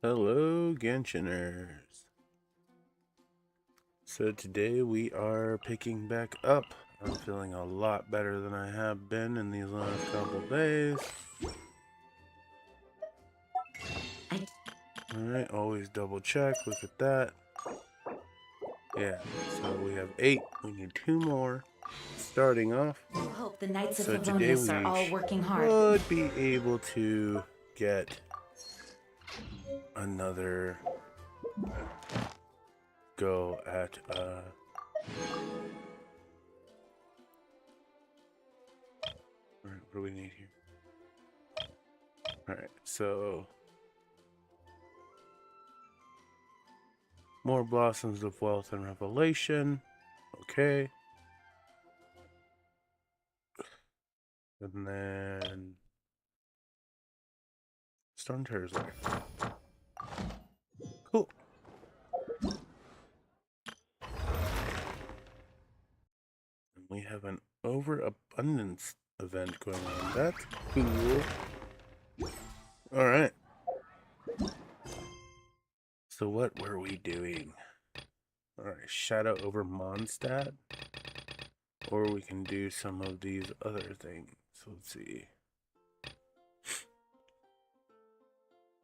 Hello, Genshiners. So today we are picking back up. I'm feeling a lot better than I have been in these last couple days. Alright, always double check. Look at that. Yeah, so we have 8. We need 2 more. Starting off. Hope the Knights of So today Favonius are all we working hard. should be able to get another go at what do we need here? Alright, so more Blossoms of Wealth and Revelation. Okay. And then Storm Terror's there. Cool. And we have an overabundance event going on. That's cool. Alright. So what were we doing? Alright, Shadow over Mondstadt. Or we can do some of these other things. Let's see.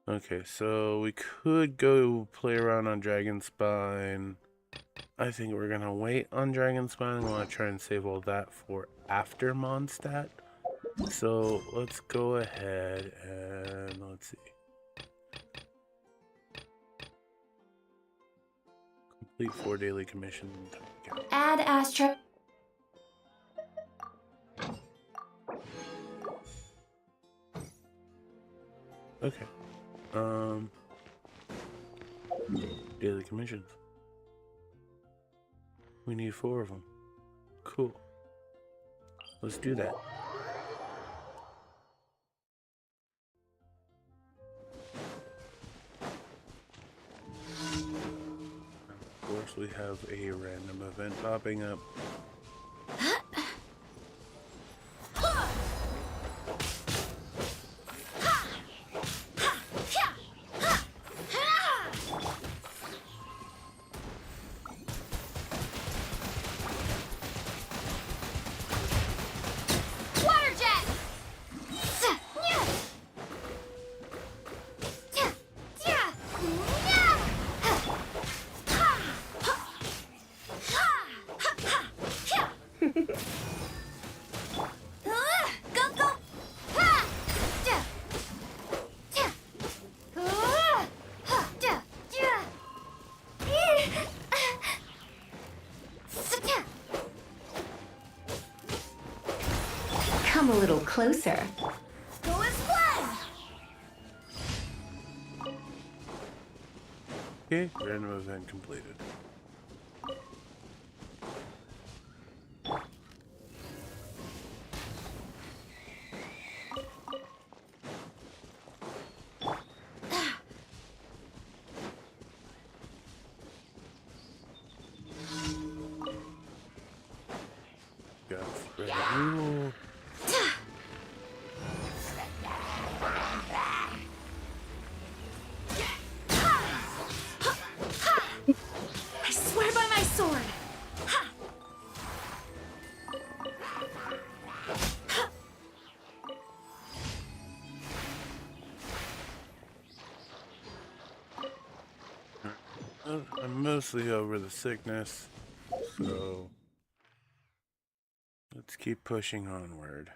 Okay, so we could go play around on Dragonspine. I think we're gonna wait on Dragonspine. I want to try and save all that for after Mondstadt. So let's go ahead and let's see. Complete 4 daily commissions. Add Astra. Okay. Daily commissions. We need 4 of them. Cool. Let's do that. Of course, we have a random event popping up. Come a little closer. Go as planned. Okay, random event completed. Got Red Rule. I swear by my sword. I'm mostly over the sickness, so let's keep pushing onward.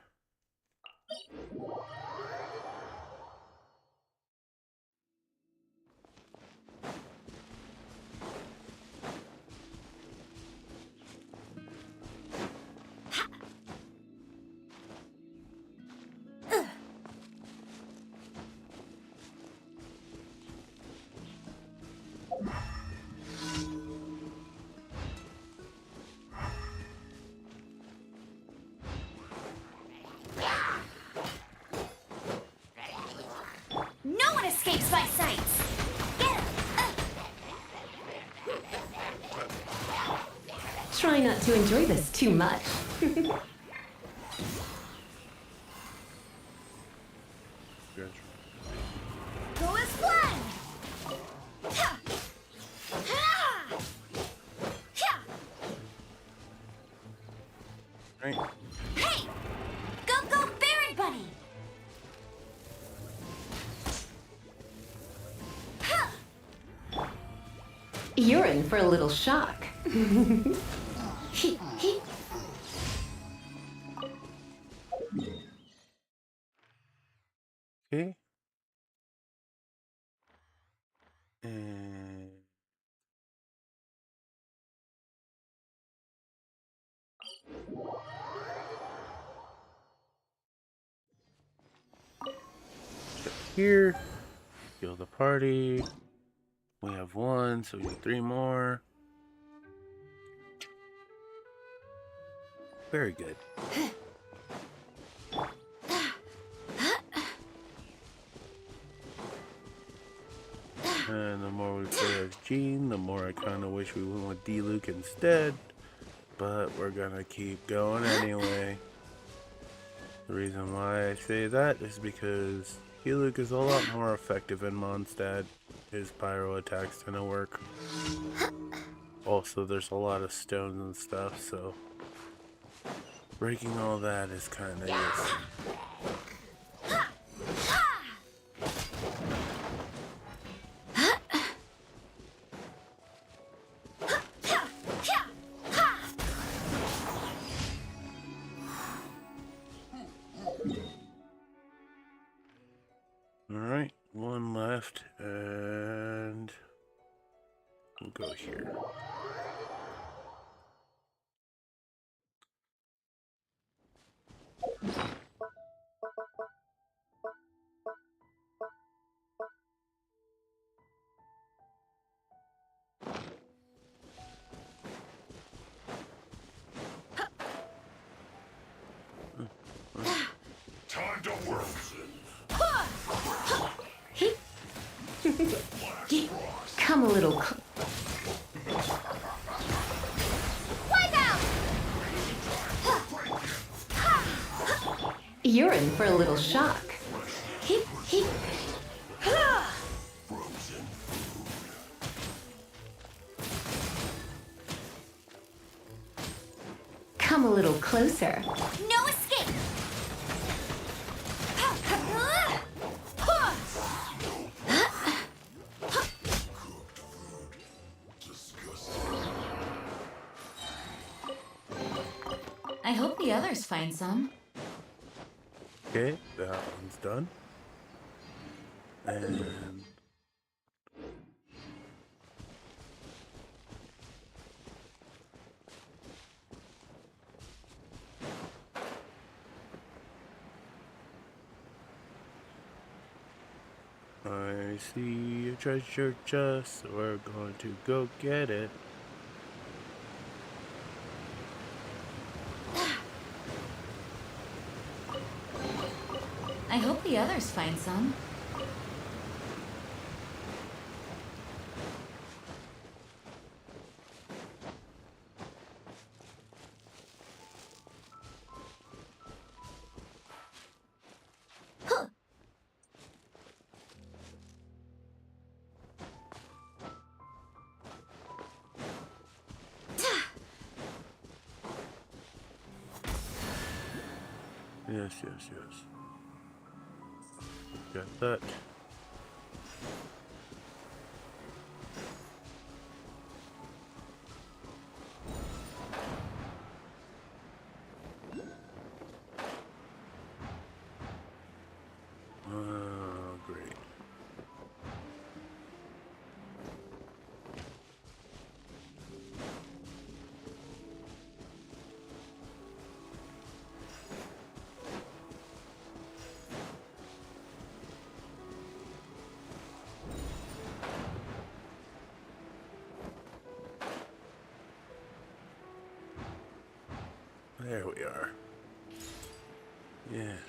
No one escapes my sights. Get him. not to enjoy this too much. Go as planned! Ha! Ha! Ha! Right. Hey! Go, go, Berry Bunny! Ha! You're in for a little shock. Okay. And check here. Heal the party. We have one, so we need 3 more. Very good. And the more we play as Jean, the more I kind of wish we went with D-Luke instead. But we're gonna keep going anyway. The reason why I say that is because D-Luke is a lot more effective in Mondstadt. His pyro attacks tend to work. Also, there's a lot of stones and stuff, so breaking all that is kind of useful. Alright, one left, and we'll go here. Time to work. Come a little Wipe out! You're in for a little shock. Come a little closer. No escape! I hope the others find some. Okay, that one's done. And I see a treasure chest, so we're going to go get it. I hope the others find some. Yes, yes, yes. Got that. Great. There we are. Yes.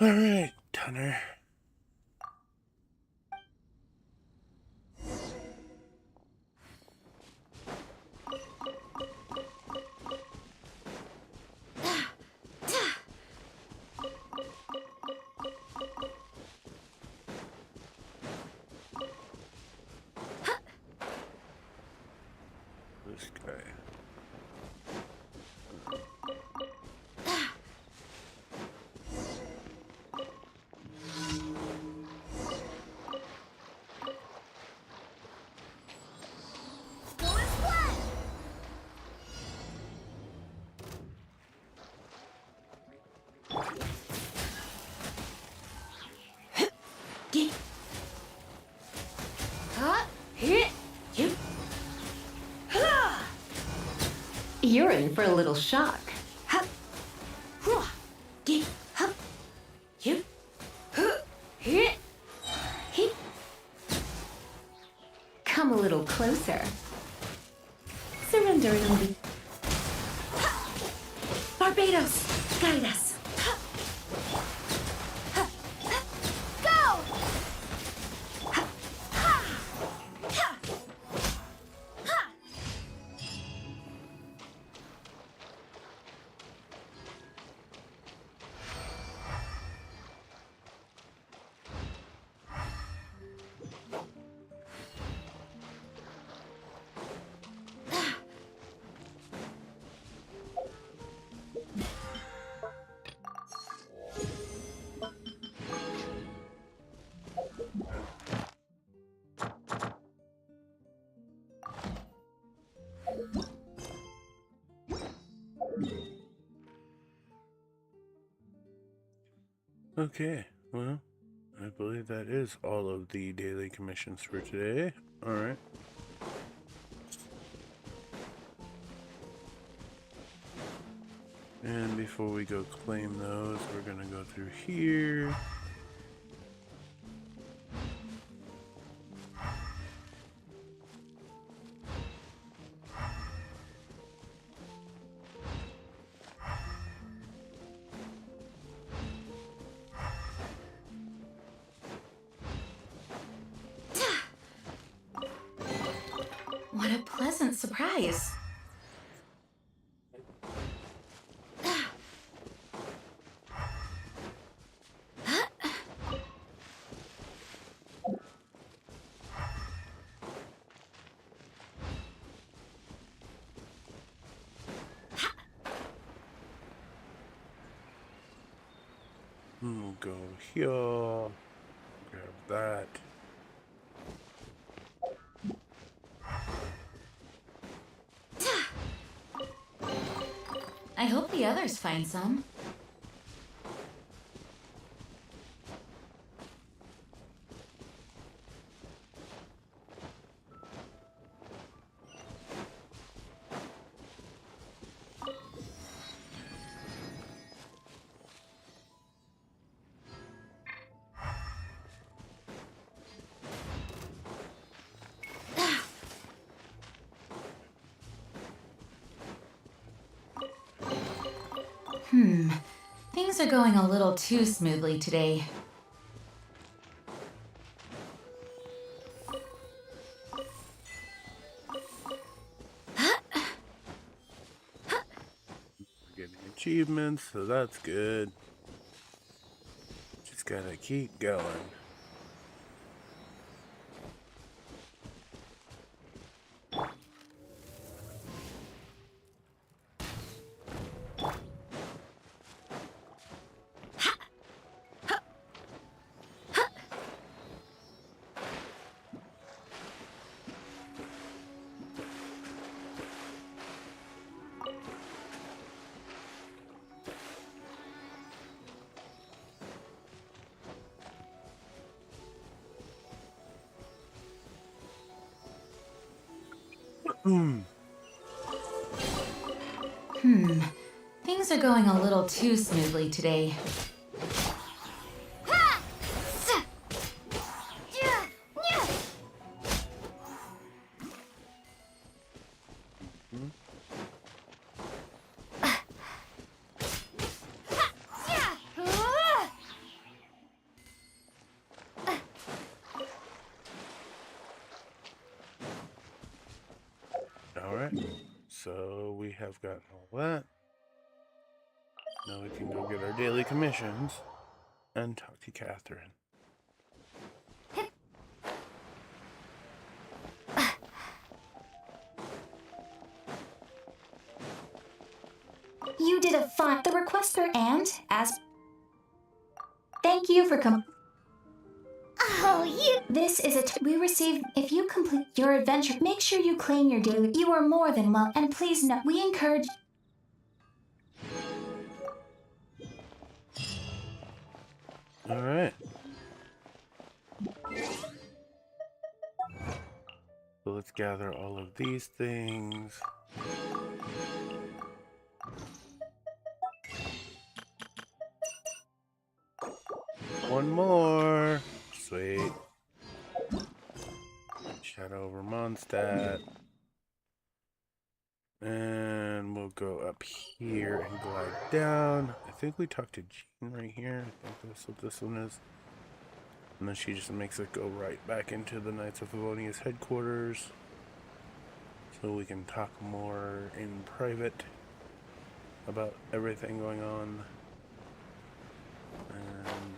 Alright, Tunner. This guy. You're in for a little shock. Come a little closer. Surrender and be. Barbados, guide us. Go! Okay, well, I believe that is all of the daily commissions for today. Alright. And before we go claim those, we're gonna go through here. What a pleasant surprise. We'll go here. Grab that. I hope the others find some. Things are going a little too smoothly today. We're getting achievements, so that's good. Just gotta keep going. Things are going a little too smoothly today. Alright, so we have gotten all that. Now we can go get our daily commissions and talk to Catherine. You did a fine. The requester and as. Thank you for Oh, you. This is we receive. If you complete your adventure, make sure you claim your daily. You are more than welcome. And please note, we encourage. Alright. So let's gather all of these things. One more. Sweet. Shadow over Mondstadt. And we'll go up here and glide down. I think we talked to Jean right here. I think that's what this one is. And then she just makes it go right back into the Knights of Favonia's headquarters. So we can talk more in private about everything going on. And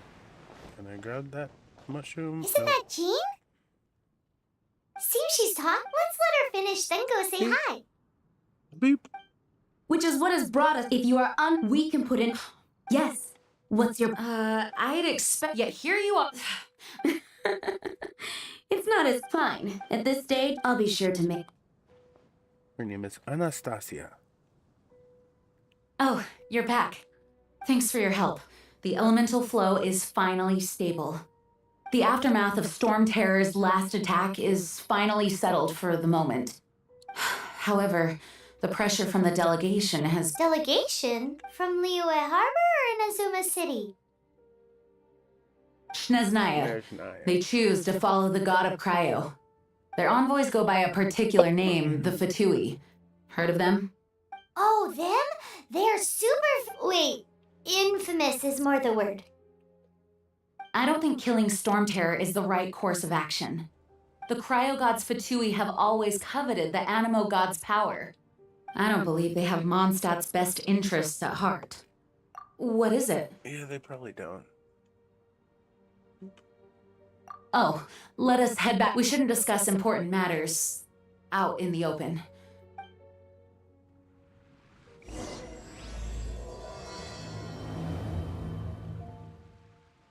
can I grab that mushroom? Isn't that Jean? Seems she's talking. Let's let her finish, then go say hi. Beep. Which is what has brought us. If you are we can put in. Yes. What's your. I'd expect. Yet here you are. It's not as fine. At this stage, I'll be sure to make. Her name is Anastasia. Oh, you're back. Thanks for your help. The elemental flow is finally stable. The aftermath of Storm Terror's last attack is finally settled for the moment. However, the pressure from the delegation has. Delegation? From Liyue Harbor or Inazuma City? Shneznaya. They choose to follow the god of Cryo. Their envoys go by a particular name, the Fatui. Heard of them? Oh, them? They're super. Wait, infamous is more the word. I don't think killing Storm Terror is the right course of action. The Cryo gods Fatui have always coveted the Animo god's power. I don't believe they have Mondstadt's best interests at heart. What is it? Yeah, they probably don't. Oh, let us head back. We shouldn't discuss important matters out in the open.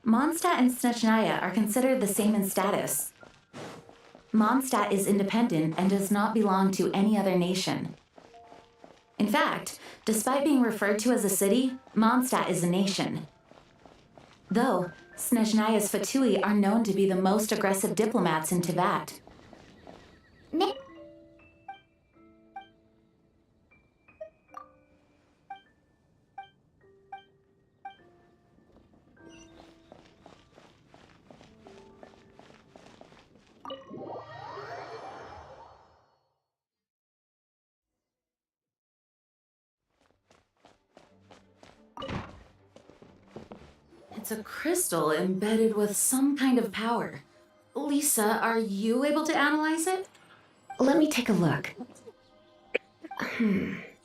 Mondstadt and Snezhnaya are considered the same in status. Mondstadt is independent and does not belong to any other nation. In fact, despite being referred to as a city, Mondstadt is a nation. Though, Snezhnaya's Fatui are known to be the most aggressive diplomats in Teyvat. It's a crystal embedded with some kind of power. Lisa, are you able to analyze it? Let me take a look.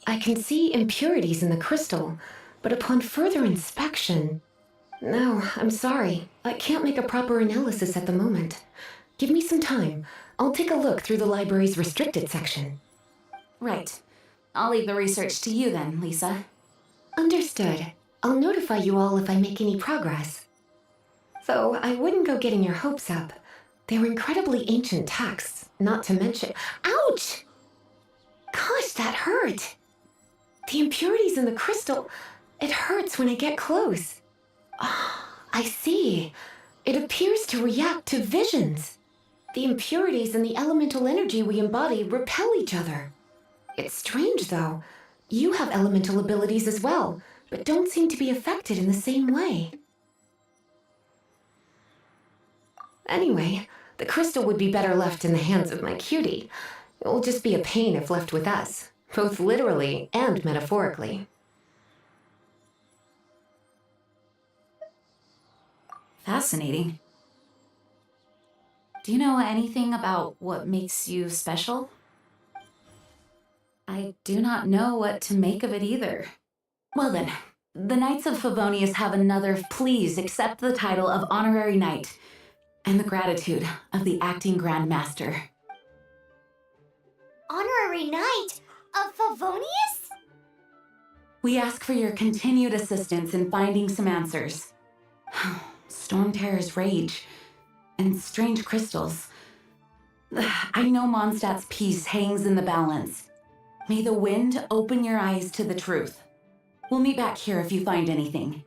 I can see impurities in the crystal, but upon further inspection... No, I'm sorry. I can't make a proper analysis at the moment. Give me some time. I'll take a look through the library's restricted section. Right. I'll leave the research to you then, Lisa. Understood. I'll notify you all if I make any progress. Though I wouldn't go getting your hopes up. They're incredibly ancient texts, not to mention... Ouch! Gosh, that hurt! The impurities in the crystal... It hurts when I get close. Ah, I see. It appears to react to visions. The impurities and the elemental energy we embody repel each other. It's strange, though. You have elemental abilities as well, but don't seem to be affected in the same way. Anyway, the crystal would be better left in the hands of my cutie. It will just be a pain if left with us, both literally and metaphorically. Fascinating. Do you know anything about what makes you special? I do not know what to make of it either. Well then, the Knights of Favonius have another. Please accept the title of Honorary Knight and the gratitude of the Acting Grand Master. Honorary Knight of Favonius? We ask for your continued assistance in finding some answers. Storm Terror's rage and strange crystals. I know Mondstadt's peace hangs in the balance. May the wind open your eyes to the truth. We'll meet back here if you find anything.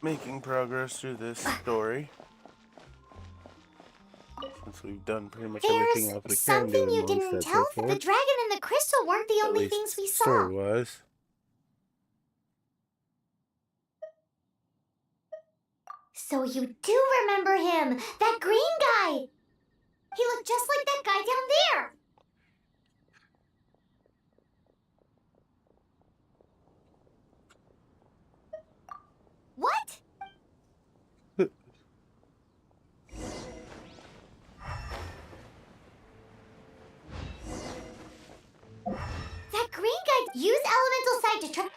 Making progress through this story. Since we've done pretty much everything else we There's can do something in you didn't Mondstadt tell. so far. The dragon and the crystal weren't the At only least things we saw. story-wise. So you do remember him, that green guy. He looked just like that guy down there. What? That green guy used elemental sight to try.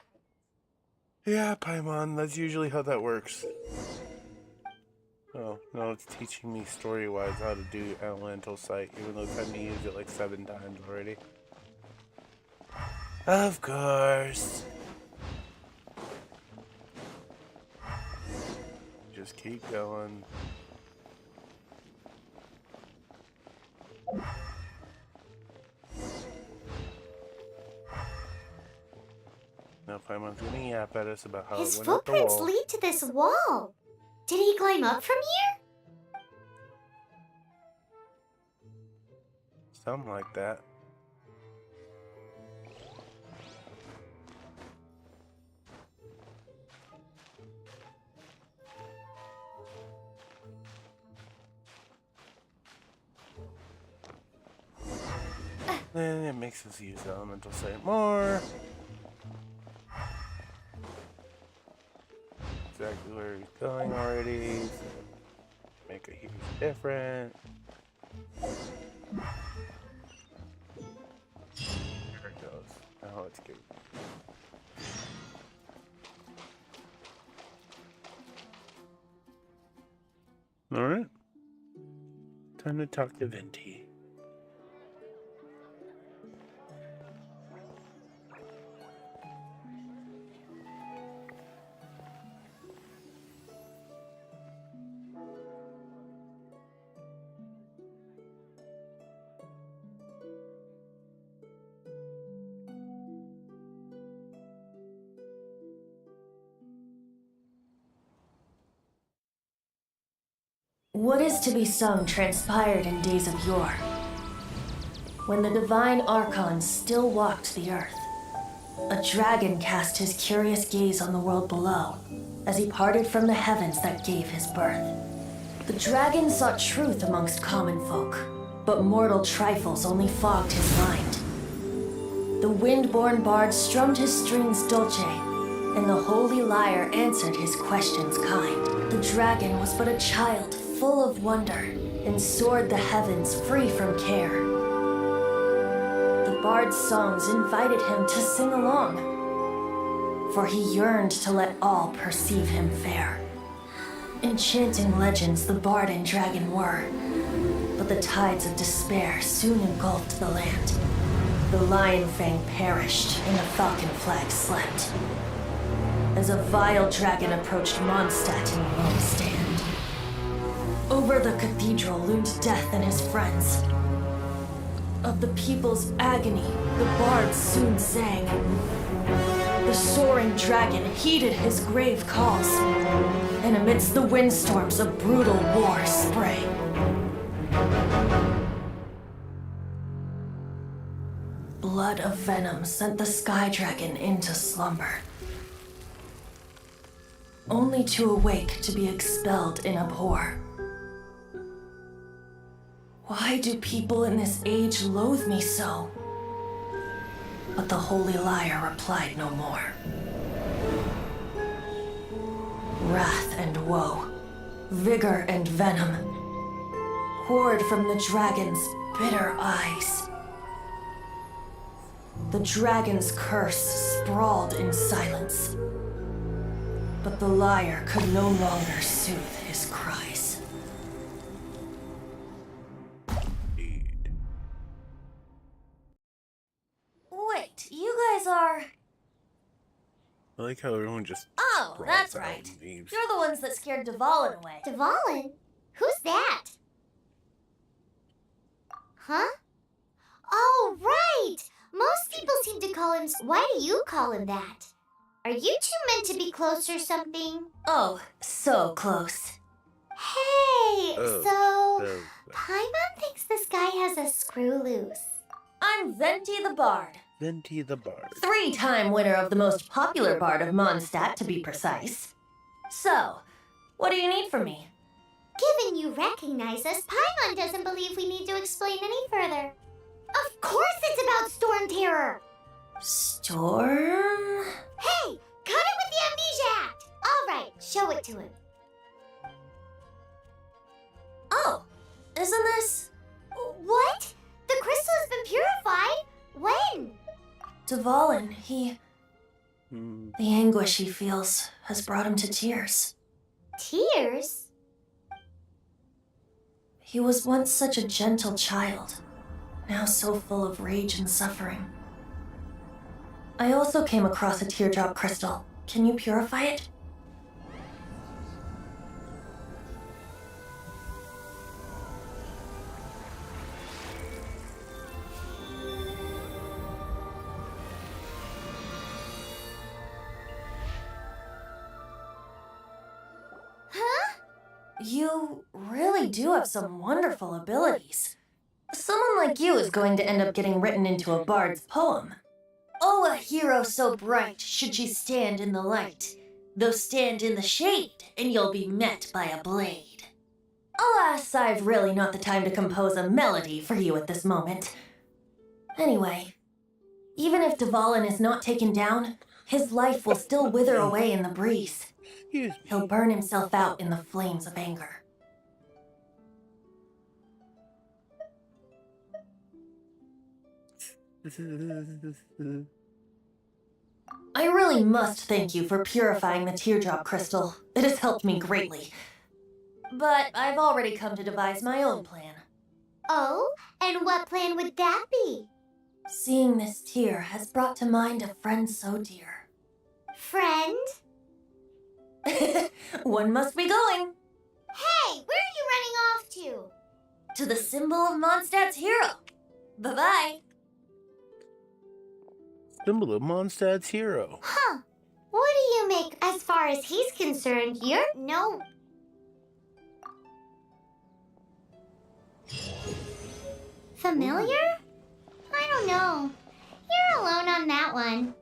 Yeah, Paimon, that's usually how that works. Oh, no, it's teaching me story-wise how to do elemental sight, even though it's had me use it like 7 times already. Of course. Just keep going. Now Paimon's gonna yap at us about how His it went up the footprints wall. lead to this wall. Did he climb up from here? Something like that. Then it makes us use elemental sight more. Exactly where he's going already. So make a huge difference. There it goes. Now let's go. Alright. Time to talk to Venti. What is to be sung transpired in days of yore, when the divine Archon still walked the earth. A dragon cast his curious gaze on the world below, as he parted from the heavens that gave his birth. The dragon sought truth amongst common folk, but mortal trifles only fogged his mind. The wind-born bard strummed his strings dolce, and the holy lyre answered his questions kind. The dragon was but a child, full of wonder, and soared the heavens free from care. The bard's songs invited him to sing along, for he yearned to let all perceive him fair. Enchanting legends the bard and dragon were, but the tides of despair soon engulfed the land. The lion fang perished, and the falcon flag slept, as a vile dragon approached Mondstadt in lone stand. Over the cathedral loomed death and his friends. Of the people's agony, the bards soon sang. The soaring dragon heeded his grave calls, and amidst the windstorms a brutal war sprang. Blood of venom sent the sky dragon into slumber, only to awake to be expelled in abhor. Why do people in this age loathe me so? But the holy liar replied no more. Wrath and woe, vigor and venom, poured from the dragon's bitter eyes. The dragon's curse sprawled in silence, but the liar could no longer soothe his cries. Wait, you guys are... I like how everyone just Oh, sprawls that's out right. and leaves. You're the ones that scared Dvalin away. Dvalin? Who's that? Huh? Oh, right! Most people seem to call him... Why do you call him that? Are you two meant to be close or something? Oh, so close. Hey! Oh, Paimon thinks this guy has a screw loose. I'm Venti the Bard. Venti the Bard. 3-time winner of the most popular bard of Mondstadt, to be precise. So, what do you need from me? Given you recognize us, Paimon doesn't believe we need to explain any further. Of course it's about Storm Terror! Storm? Hey! Cut it with the Amnesia Act! Alright, show it to him. Oh, isn't this... What? The crystal has been purified? When? Dvalin, he... Hmm. The anguish he feels has brought him to tears. Tears? He was once such a gentle child, now so full of rage and suffering. I also came across a teardrop crystal. Can you purify it? Huh? You really do have some wonderful abilities. Someone like you is going to end up getting written into a bard's poem. Oh, a hero so bright should she stand in the light, though stand in the shade, and you'll be met by a blade. Alas, I've really not the time to compose a melody for you at this moment. Anyway, even if Dvalin is not taken down, his life will still wither away in the breeze. Excuse me. He'll burn himself out in the flames of anger. I really must thank you for purifying the teardrop crystal. It has helped me greatly. But I've already come to devise my own plan. Oh, and what plan would that be? Seeing this tear has brought to mind a friend so dear. Friend? One must be going. Hey, where are you running off to? To the symbol of Mondstadt's hero. Bye-bye. Symbol of Mondstadt's hero. Huh. What do you make? As far as he's concerned, you're no... Familiar? I don't know. You're alone on that one.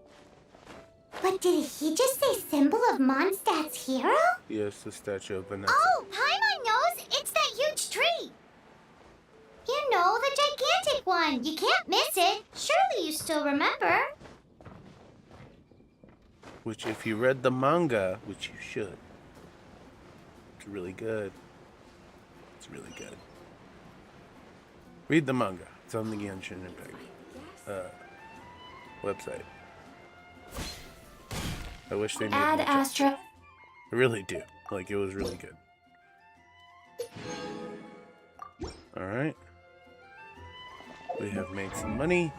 But did he just say symbol of Mondstadt's hero? Yes, the statue of Vanessa. Oh, Paimon knows! It's that huge tree! You know, the gigantic one! You can't miss it! Surely you still remember? Which, if you read the manga, which you should, it's really good. It's really good. Read the manga. It's on the Genshin Impact website. I wish they made Ad more Astra. I really do. Like, it was really good. Alright. We have made some money.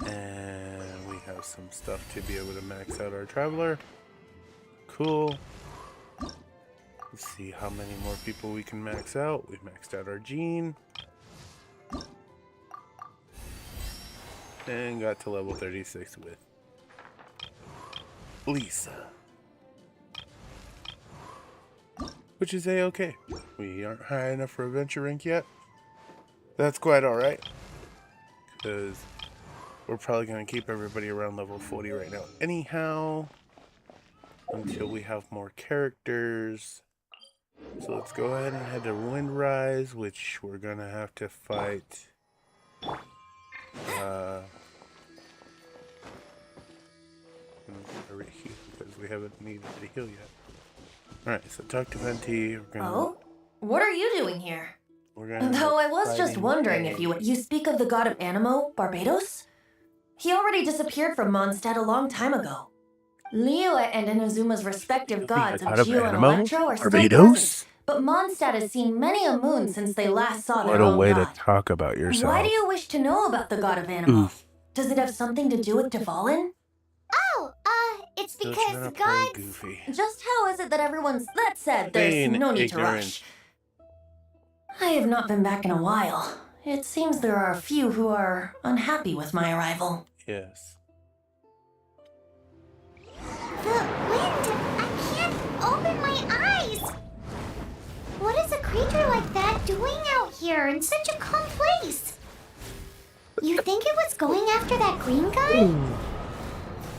And we have some stuff to be able to max out our traveler. Cool. Let's see how many more people we can max out. We maxed out our Jean. And got to level 36 with Lisa. Which is a-okay. We aren't high enough for adventure rank yet. That's quite alright. Because we're probably going to keep everybody around level 40 right now. Anyhow, until we have more characters. So let's go ahead and head to Windrise, which we're going to have to fight Because we haven't needed to heal yet. Alright, so talk to Venti. We're gonna, Oh? What are you doing here? we're gonna Though I was just fighting wondering if a- you speak of the god of Animo, Barbados? He already disappeared from Mondstadt a long time ago. Liyue and Inazuma's respective gods god of of Geo and Animo? Electro are still Barbados? present, but Mondstadt has seen many a moon since they last saw What their a own way god. to talk about yourself. Why do you wish to know about the god of Animo? Oof. Does it have something to do with Dvalin? Oh, it's Still because trying to play gods. Goofy. Just how is it that everyone's... That said, there's Being no need ignorant. to rush. I have not been back in a while. It seems there are a few who are unhappy with my arrival. Yes. The wind! I can't open my eyes! What is a creature like that doing out here in such a calm place? You think it was going after that green guy?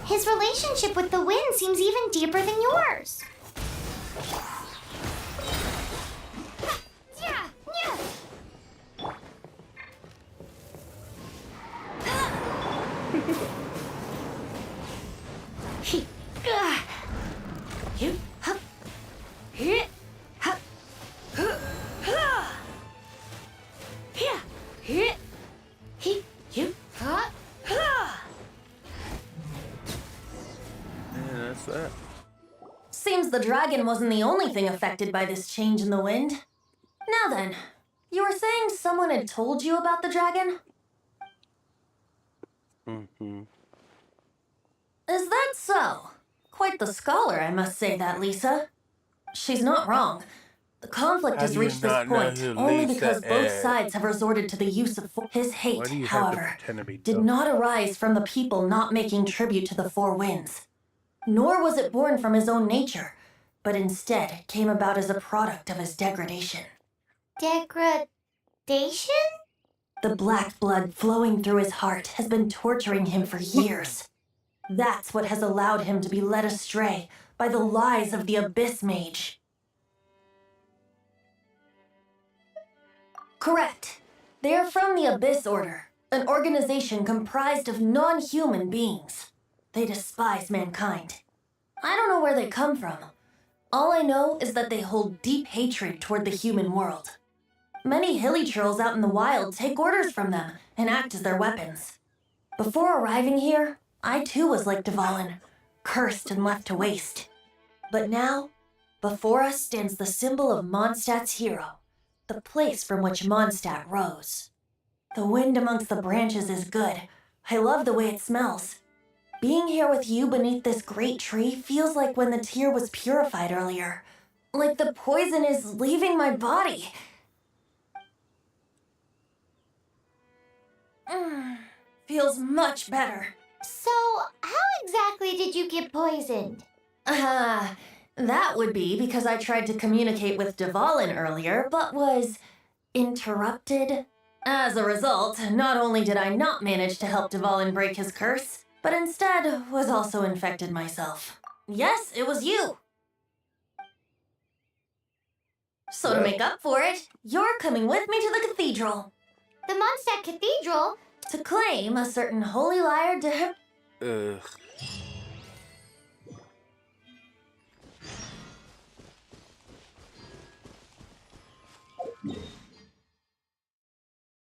His relationship with the wind seems even deeper than yours. Yeah, yeah. Yeah, that's that. Seems the dragon wasn't the only thing affected by this change in the wind. Now then, you were saying someone had told you about the dragon? Mm-hmm. Is that so? Quite the scholar, I must say that, Lisa. She's not wrong. The conflict How has do you reached this not know point who only Lisa because both is? sides have resorted to the use of his Why hate, do you have to however, pretend to be did dumb? not arise from the people not making tribute to the Four Winds. Nor was it born from his own nature, but instead came about as a product of his degradation. Degradation? The black blood flowing through his heart has been torturing him for years. That's what has allowed him to be led astray by the lies of the Abyss Mage. Correct. They are from the Abyss Order, an organization comprised of non-human beings. They despise mankind. I don't know where they come from. All I know is that they hold deep hatred toward the human world. Many hilly trolls out in the wild take orders from them and act as their weapons. Before arriving here, I too was like Dvalin, cursed and left to waste. But now, before us stands the symbol of Mondstadt's hero, the place from which Mondstadt rose. The wind amongst the branches is good. I love the way it smells. Being here with you beneath this great tree feels like when the tear was purified earlier. Like the poison is leaving my body. Feels much better. So, how exactly did you get poisoned? That would be because I tried to communicate with Dvalin earlier, but was interrupted. As a result, not only did I not manage to help Dvalin break his curse, but instead was also infected myself. Yes, it was you. So to make up for it, you're coming with me to the cathedral. The Mondstadt Cathedral? To claim a certain holy liar Ugh.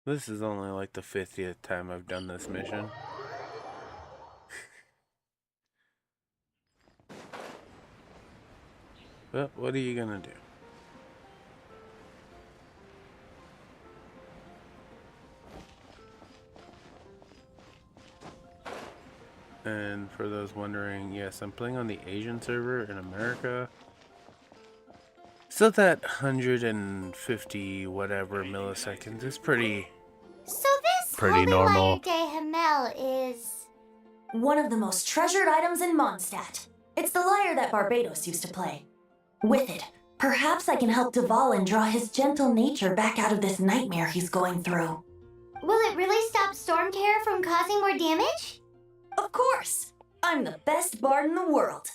This is only like the 50th time I've done this mission. But what are you gonna do? And for those wondering, yes, I'm playing on the Asian server in America. So that 150 whatever milliseconds is pretty So this Pretty Holy normal. Liar de Hamel is... one of the most treasured items in Mondstadt. It's the lyre that Barbados used to play. With it, perhaps I can help Dvalin draw his gentle nature back out of this nightmare he's going through. Will it really stop Storm Terror from causing more damage? Of course! I'm the best bard in the world.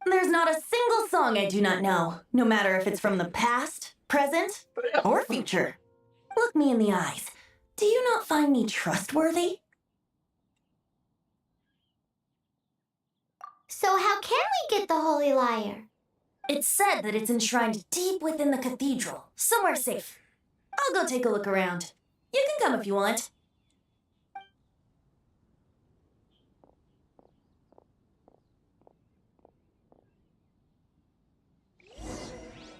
There's not a single song I do not know, no matter if it's from the past, present, or future. Look me in the eyes. Do you not find me trustworthy? So how can we get the Holy Lyre? It's said that it's enshrined deep within the cathedral, somewhere safe. I'll go take a look around. You can come if you want.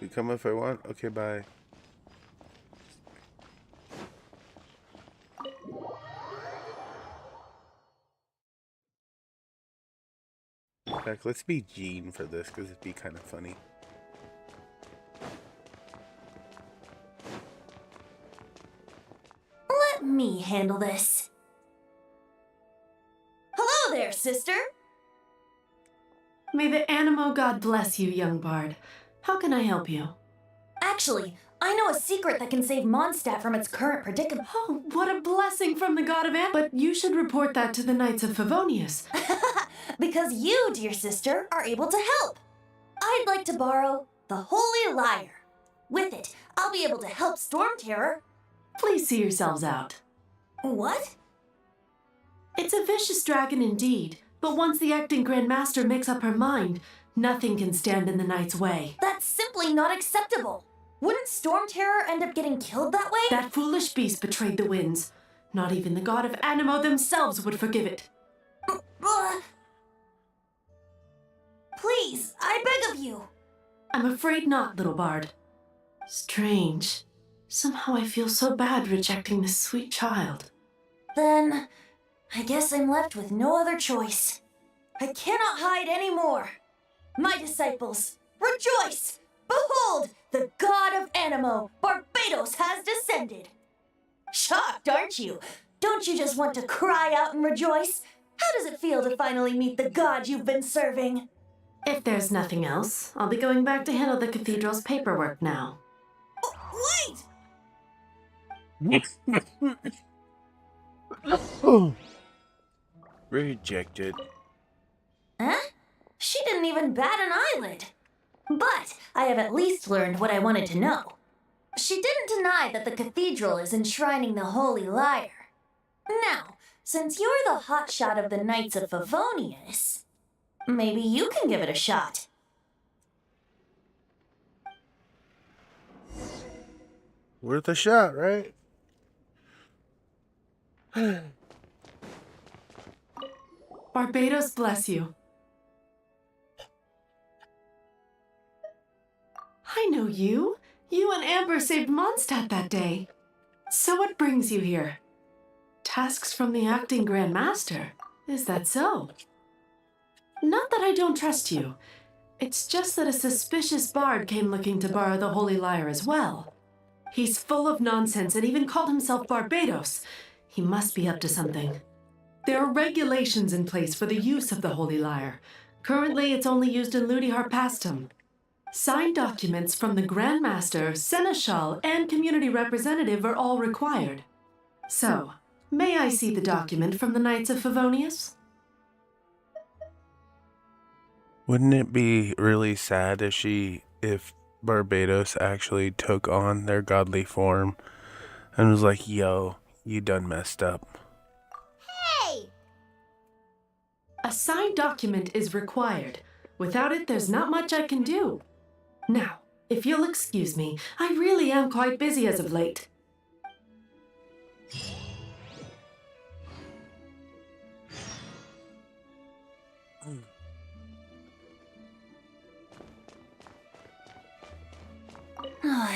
You come if I want? Okay, bye. In fact, let's be Jean for this, because it'd be kind of funny. Let me handle this. Hello there, sister! May the Animo God bless you, young bard. How can I help you? Actually, I know a secret that can save Mondstadt from its current predicament. Oh, what a blessing from the god of But you should report that to the Knights of Favonius. Because you, dear sister, are able to help. I'd like to borrow the Holy Lyre. With it, I'll be able to help Storm Terror. Please see yourselves out. What? It's a vicious dragon indeed, but once the acting Grand Master makes up her mind, nothing can stand in the Knight's way. That's simply not acceptable. Wouldn't Storm Terror end up getting killed that way? That foolish beast betrayed the winds. Not even the god of Animo themselves would forgive it. Please, I beg of you. I'm afraid not, little bard. Strange. Somehow I feel so bad rejecting this sweet child. Then, I guess I'm left with no other choice. I cannot hide anymore. My disciples, rejoice! Behold, the god of Animo, Barbados, has descended. Shocked, aren't you? Don't you just want to cry out and rejoice? How does it feel to finally meet the god you've been serving? If there's nothing else, I'll be going back to handle the cathedral's paperwork now. Wait! Rejected. Huh? She didn't even bat an eyelid. But I have at least learned what I wanted to know. She didn't deny that the cathedral is enshrining the Holy Lyre. Now, since you're the hotshot of the Knights of Favonius, maybe you can give it a shot. Worth a shot, right? Barbados bless you. I know you. You and Amber saved Mondstadt that day. So what brings you here? Tasks from the acting Grand Master. Is that so? Not that I don't trust you. It's just that a suspicious bard came looking to borrow the Holy Lyre as well. He's full of nonsense and even called himself Barbados. He must be up to something. There are regulations in place for the use of the Holy Lyre. Currently, it's only used in Ludi Harpastum. Signed documents from the Grand Master, Seneschal, and Community Representative are all required. So, may I see the document from the Knights of Favonius? Wouldn't it be really sad if Barbados actually took on their godly form and was like, yo, you done messed up? Hey! A signed document is required. Without it, there's not much I can do. Now, if you'll excuse me, I really am quite busy as of late.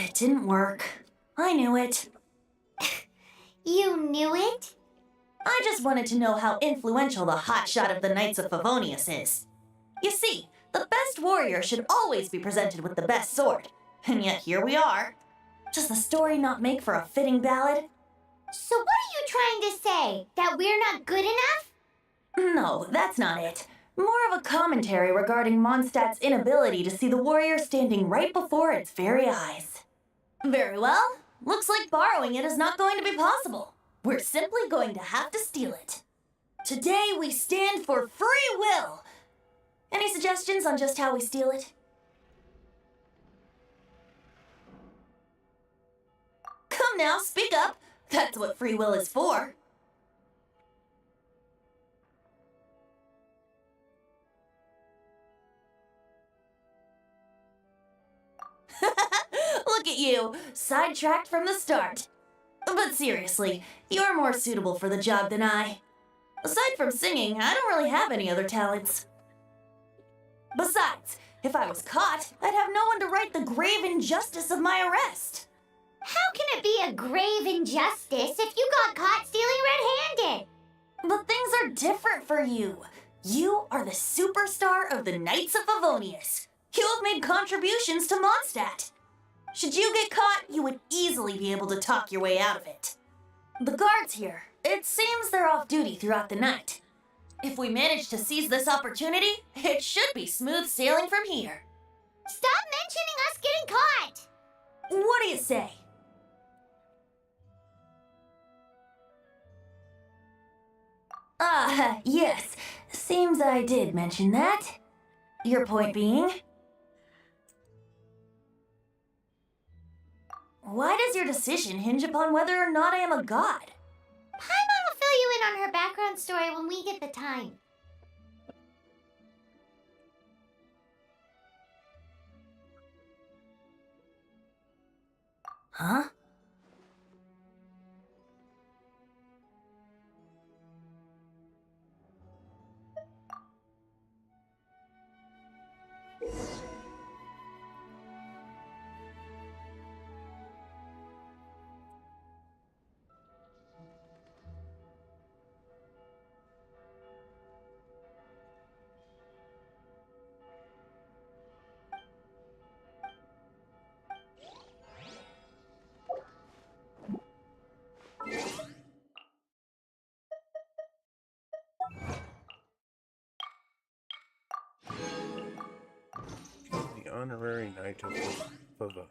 It didn't work. I knew it. You knew it? I just wanted to know how influential the hotshot of the Knights of Favonius is. You see, the best warrior should always be presented with the best sword. And yet here we are. Does the story not make for a fitting ballad? So what are you trying to say? That we're not good enough? No, that's not it. More of a commentary regarding Mondstadt's inability to see the warrior standing right before its very eyes. Very well. Looks like borrowing it is not going to be possible. We're simply going to have to steal it. Today we stand for free will. Any suggestions on just how we steal it? Come now, speak up. That's what free will is for. Look at you, sidetracked from the start. But seriously, you're more suitable for the job than I. Aside from singing, I don't really have any other talents. Besides, if I was caught, I'd have no one to right the grave injustice of my arrest. How can it be a grave injustice if you got caught stealing red-handed? But things are different for you. You are the superstar of the Knights of Favonius. You have made contributions to Mondstadt. Should you get caught, you would easily be able to talk your way out of it. The guards here, it seems they're off duty throughout the night. If we manage to seize this opportunity, it should be smooth sailing from here. Stop mentioning us getting caught! What do you say? Ah, yes. Seems I did mention that. Your point being? Why does your decision hinge upon whether or not I am a god? Paimon will fill you in on her background story when we get the time. Huh? The honorary knight of Favonius.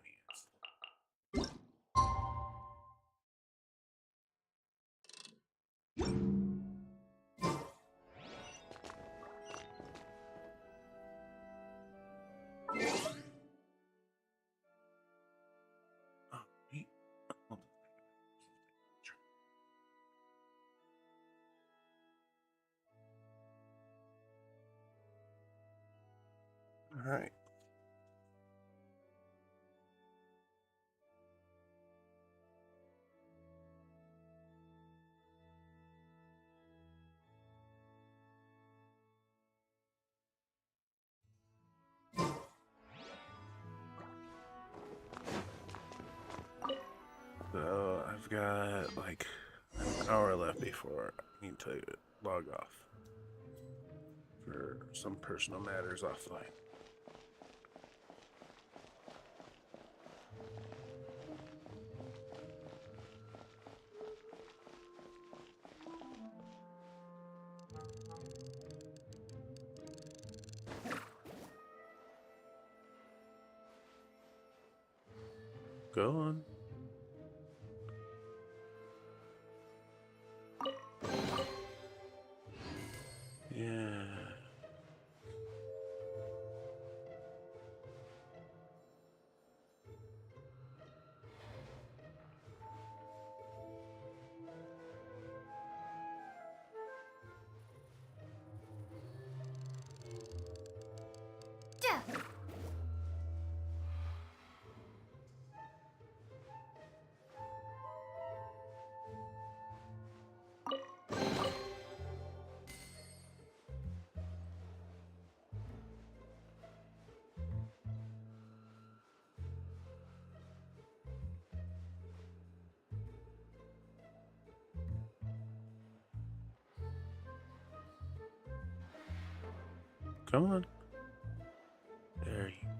Oh, wait. Hold on. All right. So I've got like an hour left before I need to log off for some personal matters offline. Go on. Yeah. Duh. Come on. There you are.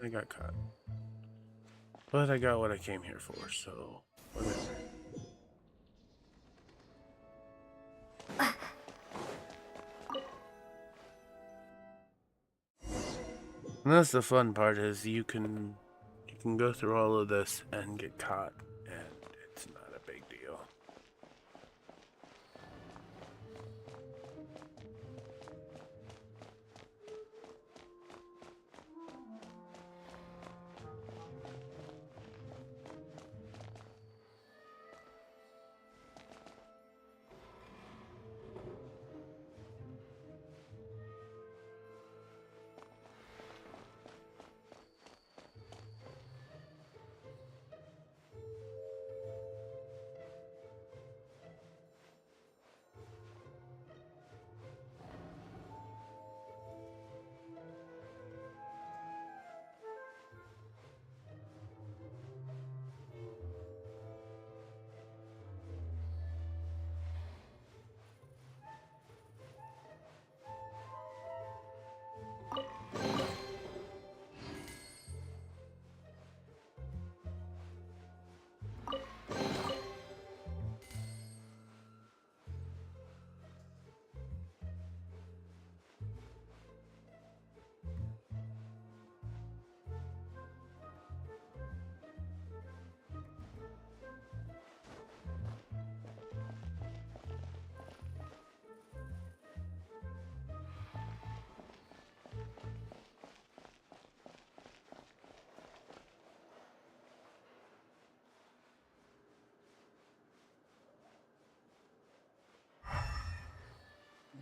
I got caught. But I got what I came here for, so whatever. And that's the fun part, is you can go through all of this and get caught, and it's not a big deal.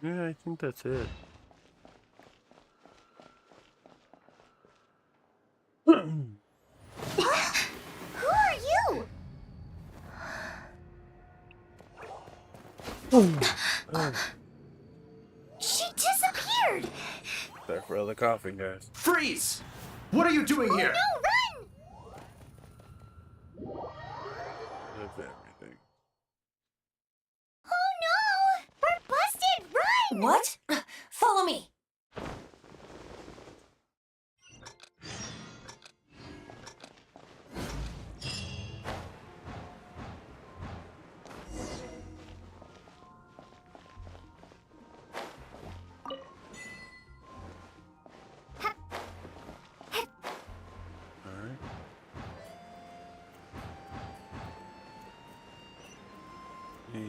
Yeah, I think that's it. Who are you? She disappeared. Sorry for all the coughing, guys. Freeze! What are you doing here? No, run! Of everything. Oh no! We're busted! Run! What? Follow me. Alright. Yay.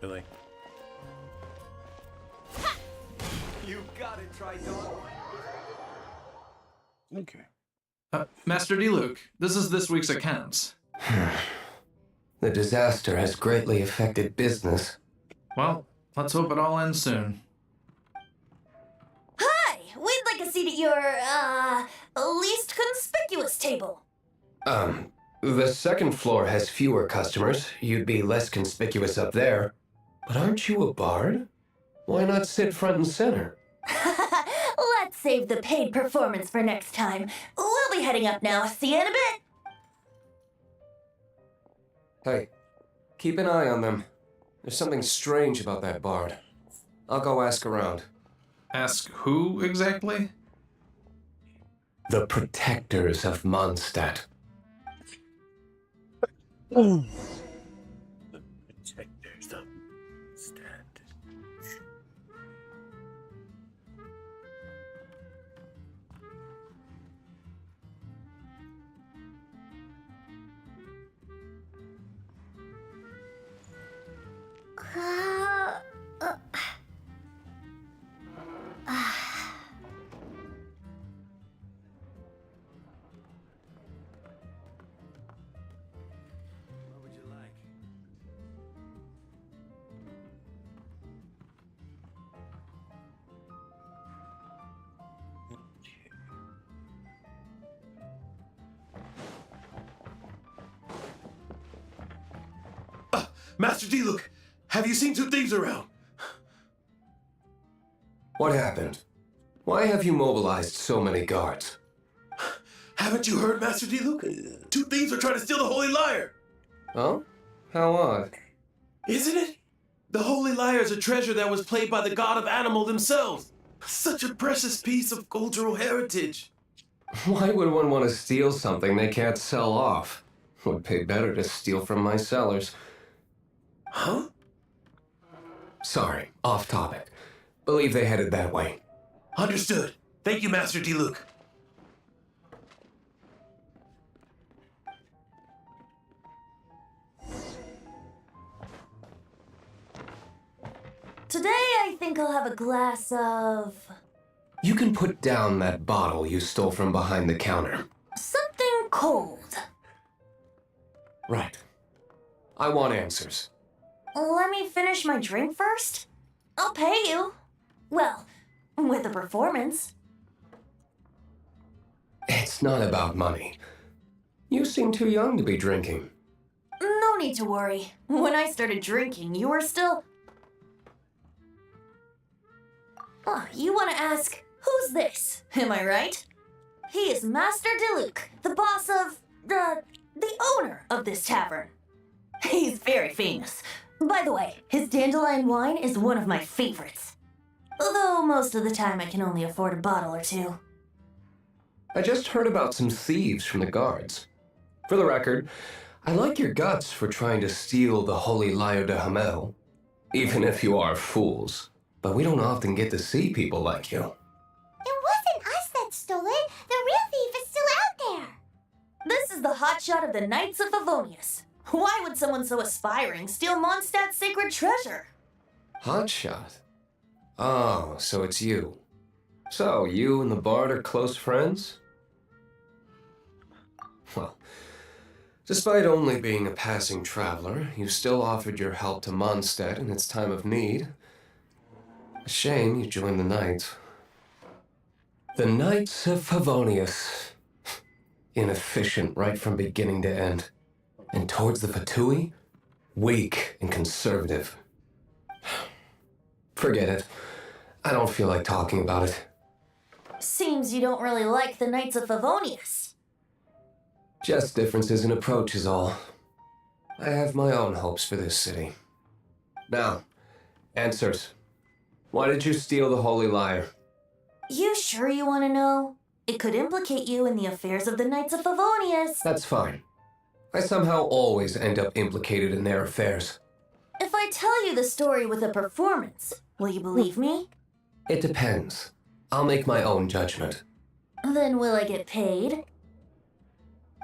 Really? You got it, Tridon. Okay. Master D. This is this week's accounts. The disaster has greatly affected business. Well, let's hope it all ends soon. Hi! We'd like a seat at your, least conspicuous table. The second floor has fewer customers. You'd be less conspicuous up there. But aren't you a bard? Why not sit front and center? Let's save the paid performance for next time. We'll be heading up now. See you in a bit. Hey, keep an eye on them. There's something strange about that bard. I'll go ask around. Ask who exactly? The protectors of Mondstadt. The protectors of Stand. What would you like? Master D, have you seen two thieves around? What happened? Why have you mobilized so many guards? Haven't you heard, Master D-Luke? Two thieves are trying to steal the Holy Lyre! Oh? How odd. Isn't it? The Holy Lyre is a treasure that was played by the god of animal themselves. Such a precious piece of cultural heritage. Why would one want to steal something they can't sell off? Would pay better to steal from my sellers. Huh? Sorry, off topic. Believe they headed that way. Understood. Thank you, Master D-Luke. Today I think I'll have a glass of... You can put down that bottle you stole from behind the counter. something cold. Right. I want answers. Let me finish my drink first. I'll pay you. Well, with a performance. It's not about money. You seem too young to be drinking. No need to worry. When I started drinking, you were still... Oh, you want to ask, who's this? Am I right? He is Master Diluc, the boss of... the owner of this tavern. He's very famous. By the way, his dandelion wine is one of my favorites. Although most of the time I can only afford a bottle or two. I just heard about some thieves from the guards. For the record, I like your guts for trying to steal the Holy Lyre de Hamel. Even if you are fools. But we don't often get to see people like you. It wasn't us that stole it. The real thief is still out there. This is the hotshot of the Knights of Favonius. Why would someone so aspiring steal Mondstadt's sacred treasure? Hotshot? Oh, so it's you. So, you and the Bard are close friends? Well, despite only being a passing traveler, you still offered your help to Mondstadt in its time of need. A shame you joined the Knights. The Knights of Favonius. Inefficient right from beginning to end. And towards the Fatui, weak and conservative. Forget it. I don't feel like talking about it. Seems you don't really like the Knights of Favonius. Just differences in approach is all. I have my own hopes for this city. Now, answers. Why did you steal the Holy Lyre? You sure you want to know? It could implicate you in the affairs of the Knights of Favonius. That's fine. I somehow always end up implicated in their affairs. If I tell you the story with a performance, will you believe me? It depends. I'll make my own judgment. Then will I get paid?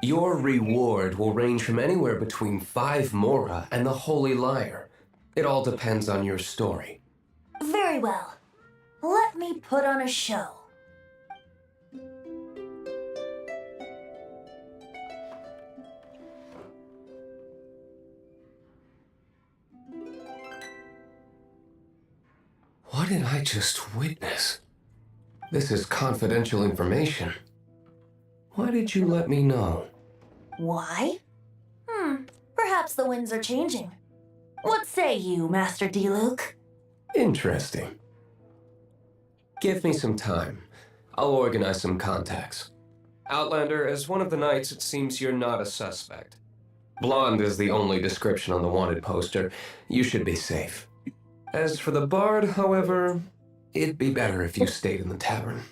Your reward will range from anywhere between 5 mora and the Holy Lyre. It all depends on your story. Very well. Let me put on a show. What did I just witness? This is confidential information. Why did you let me know? Why? Perhaps the winds are changing. What say you, Master Diluc? Interesting. Give me some time. I'll organize some contacts. Outlander, as one of the knights, it seems you're not a suspect. Blonde is the only description on the wanted poster. You should be safe. As for the Bard, however, it'd be better if you stayed in the tavern.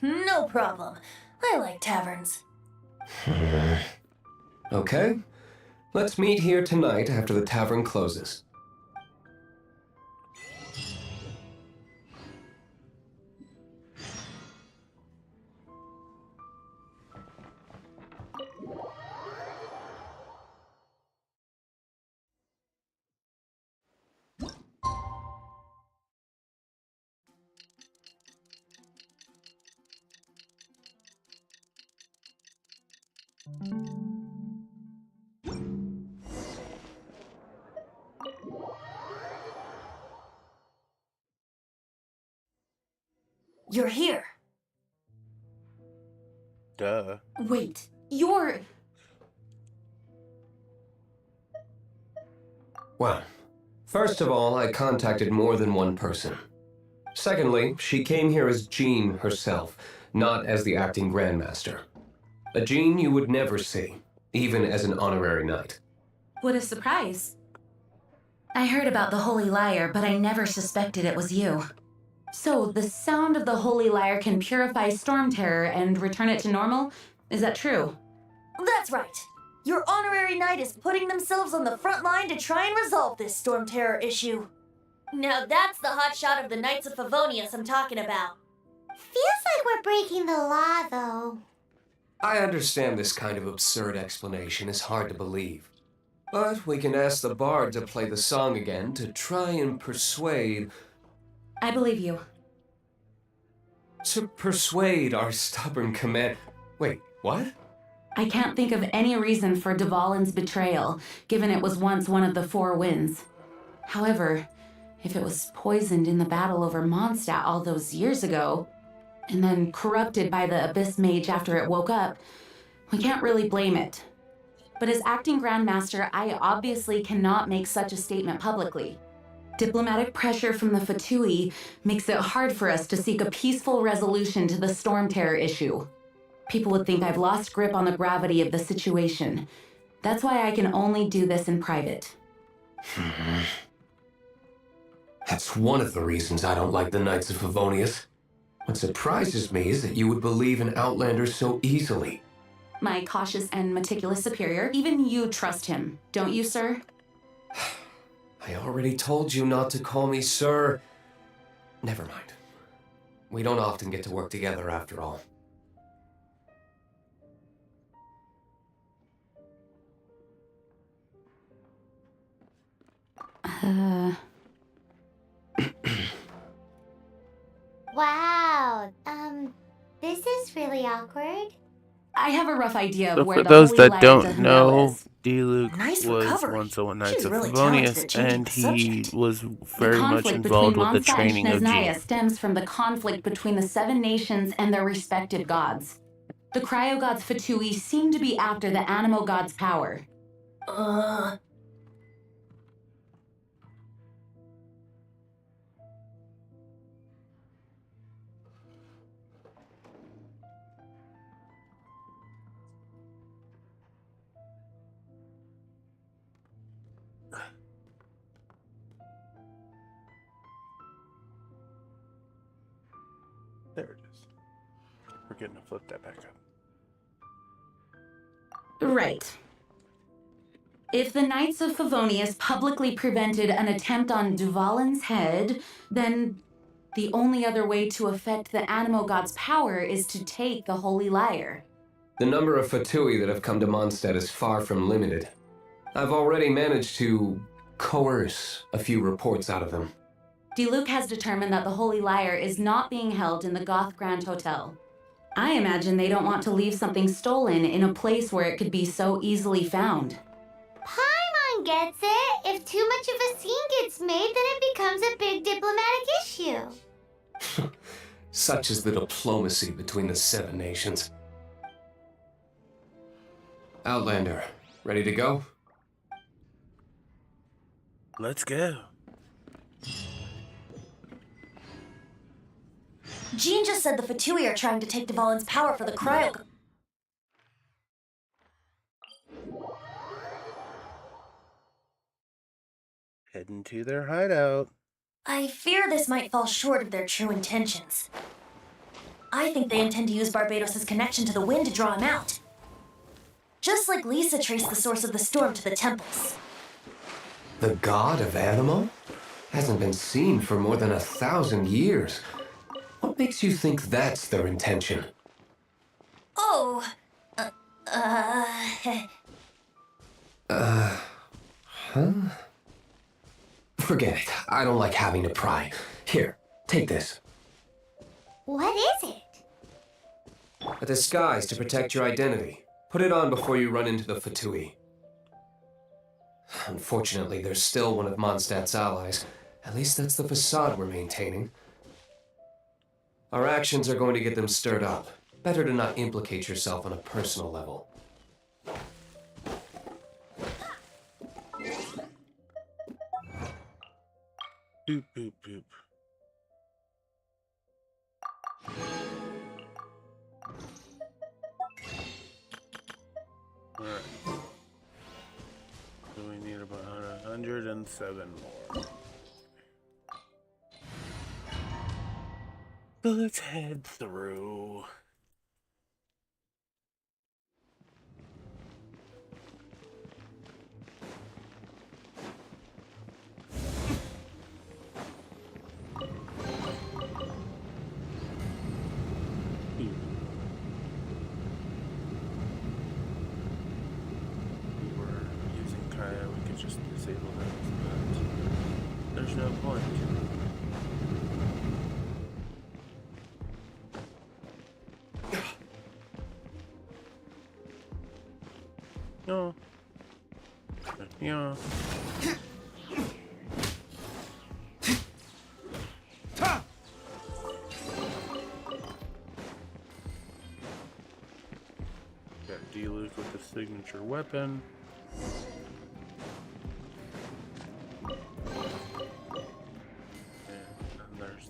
No problem. I like taverns. Okay. Let's meet here tonight after the tavern closes. You're here. Duh. Wait, you're... Well, first of all, I contacted more than one person. Secondly, she came here as Jean herself, not as the acting Grandmaster. A Jean you would never see, even as an honorary knight. What a surprise. I heard about the Holy Lyre, but I never suspected it was you. So, the sound of the Holy Lyre can purify Storm Terror and return it to normal? Is that true? That's right. Your honorary knight is putting themselves on the front line to try and resolve this Storm Terror issue. Now that's the hotshot of the Knights of Favonius I'm talking about. Feels like we're breaking the law, though. I understand this kind of absurd explanation is hard to believe. But we can ask the bard to play the song again to try and persuade... I believe you. To persuade our stubborn command... Wait, what? I can't think of any reason for Dvalin's betrayal, given it was once one of the Four Winds. However, if it was poisoned in the battle over Mondstadt all those years ago, and then corrupted by the Abyss Mage after it woke up, we can't really blame it. But as acting Grandmaster, I obviously cannot make such a statement publicly. Diplomatic pressure from the Fatui makes it hard for us to seek a peaceful resolution to the Storm Terror issue. People would think I've lost grip on the gravity of the situation. That's why I can only do this in private. That's one of the reasons I don't like the Knights of Favonius. What surprises me is that you would believe in Outlanders so easily. My cautious and meticulous superior, even you trust him, don't you, sir? I already told you not to call me sir. Never mind. We don't often get to work together after all. Wow, this is really awkward. I have a rough idea So of where for the those Holy that Light don't to Hamel know, is. D-Luke Nice was recovery. once a Knights She's of really talented Favonius, at changing and the he subject. was The very much conflict involved between with the Mondstadt training and of Snezhnaya Jean. stems from the conflict between the Seven Nations and their respective gods. The Cryo Gods Fatui seem to be after the Animo God's power. There it is. We're getting to flip that back up. Right. If the Knights of Favonius publicly prevented an attempt on Dvalin's head, then the only other way to affect the Animo God's power is to take the Holy Lyre. The number of Fatui that have come to Mondstadt is far from limited. I've already managed to coerce a few reports out of them. D-Luke has determined that the Holy Lyre is not being held in the Goth Grand Hotel. I imagine they don't want to leave something stolen in a place where it could be so easily found. Paimon gets it. If too much of a scene gets made, then it becomes a big diplomatic issue. Such is the diplomacy between the Seven Nations. Outlander, ready to go? Let's go. Jean just said the Fatui are trying to take Dvalin's power for the cryo... Heading to their hideout. I fear this might fall short of their true intentions. I think they intend to use Barbados' connection to the wind to draw him out. Just like Lisa traced the source of the storm to the temples. The god of Animo? Hasn't been seen for more than 1,000 years. What makes you think that's their intention? Oh, Forget it. I don't like having to pry. Here, take this. What is it? A disguise to protect your identity. Put it on before you run into the Fatui. Unfortunately, there's still one of Mondstadt's allies. At least that's the facade we're maintaining. Our actions are going to get them stirred up. Better to not implicate yourself on a personal level. Boop, boop, boop. Alright. So we need about 107 more. So let's head through. We could just disable that, but there's no point. No. Yeah. Got D-Luke with the signature weapon.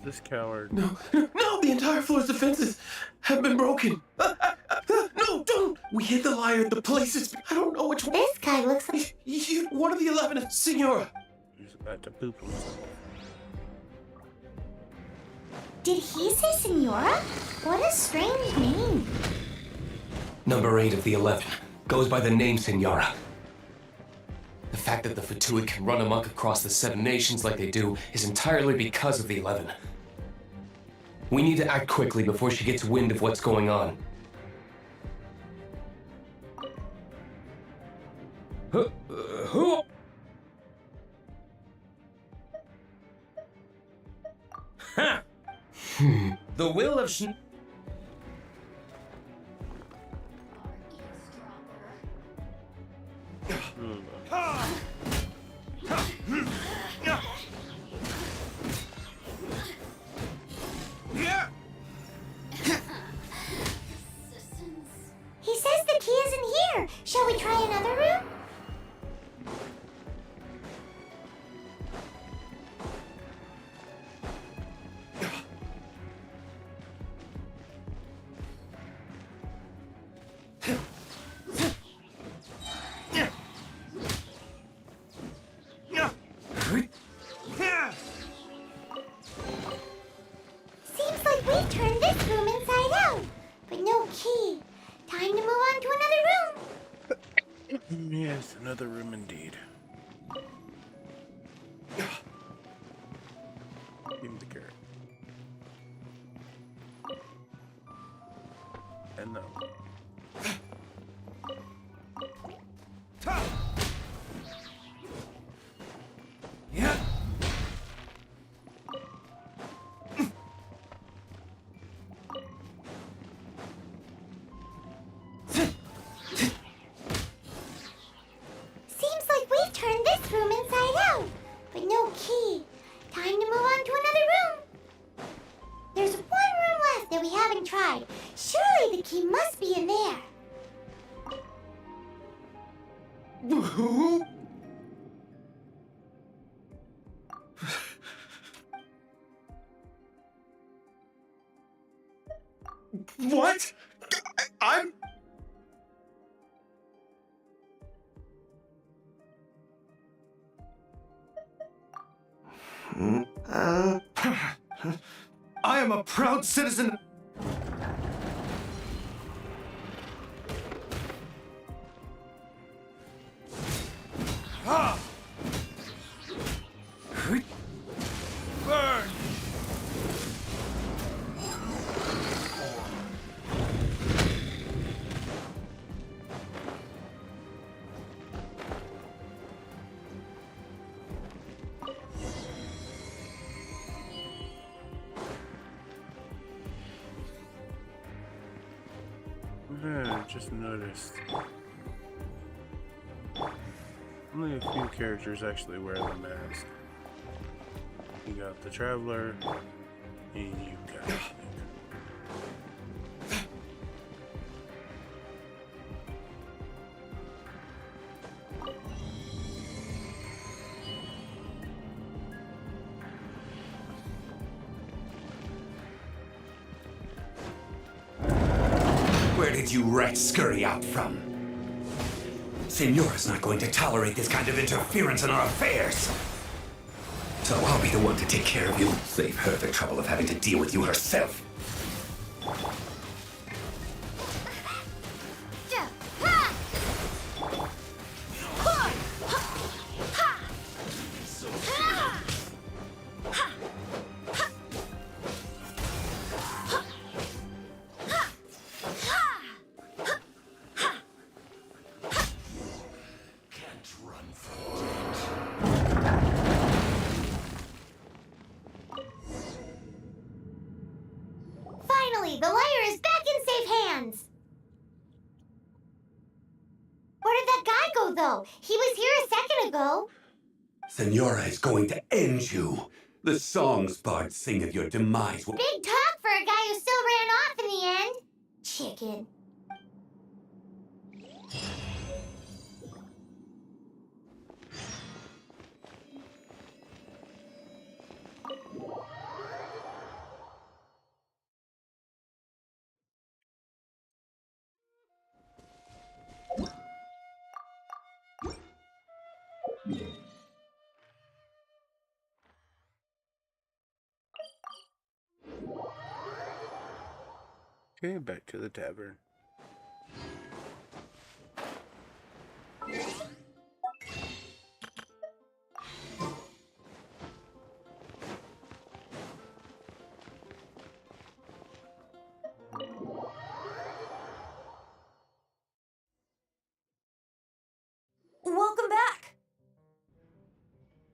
This coward. No, the entire floor's defenses have been broken. No, don't! We hit the liar at the places. I don't know which one. This guy looks like... One of the 11, Senora. He's about to poop himself. Did he say Senora? What a strange name. Number 8 of the 11 goes by the name Senora. The fact that the Fatui can run amok across the 7 nations like they do is entirely because of the 11. We need to act quickly before she gets wind of what's going on. The will of He says the key isn't here. Shall we try another room? Seems like we've turned this room inside out, but no key. Time to move on to another room. Yes, another room indeed. Give me the carrot. And no. Seems like we've turned this room inside out, but no key. Time to move on to another room. There's one room left that we haven't tried. Surely the key must be in there. What? I'm... I am a proud citizen. Burn! Just noticed. Only a few characters actually wear the mask. You got the Traveler, and you got Luke. Where did you rats scurry out from? Senora's not going to tolerate this kind of interference in our affairs. So I'll be the one to take care of you. Save her the trouble of having to deal with you herself. Finally, the lyre is back in safe hands! Where did that guy go, though? He was here a second ago. Senora is going to end you. The songs bards sing of your demise will... Big talk for a guy who still ran off in the end. Chicken. Okay, back to the tavern. Welcome back!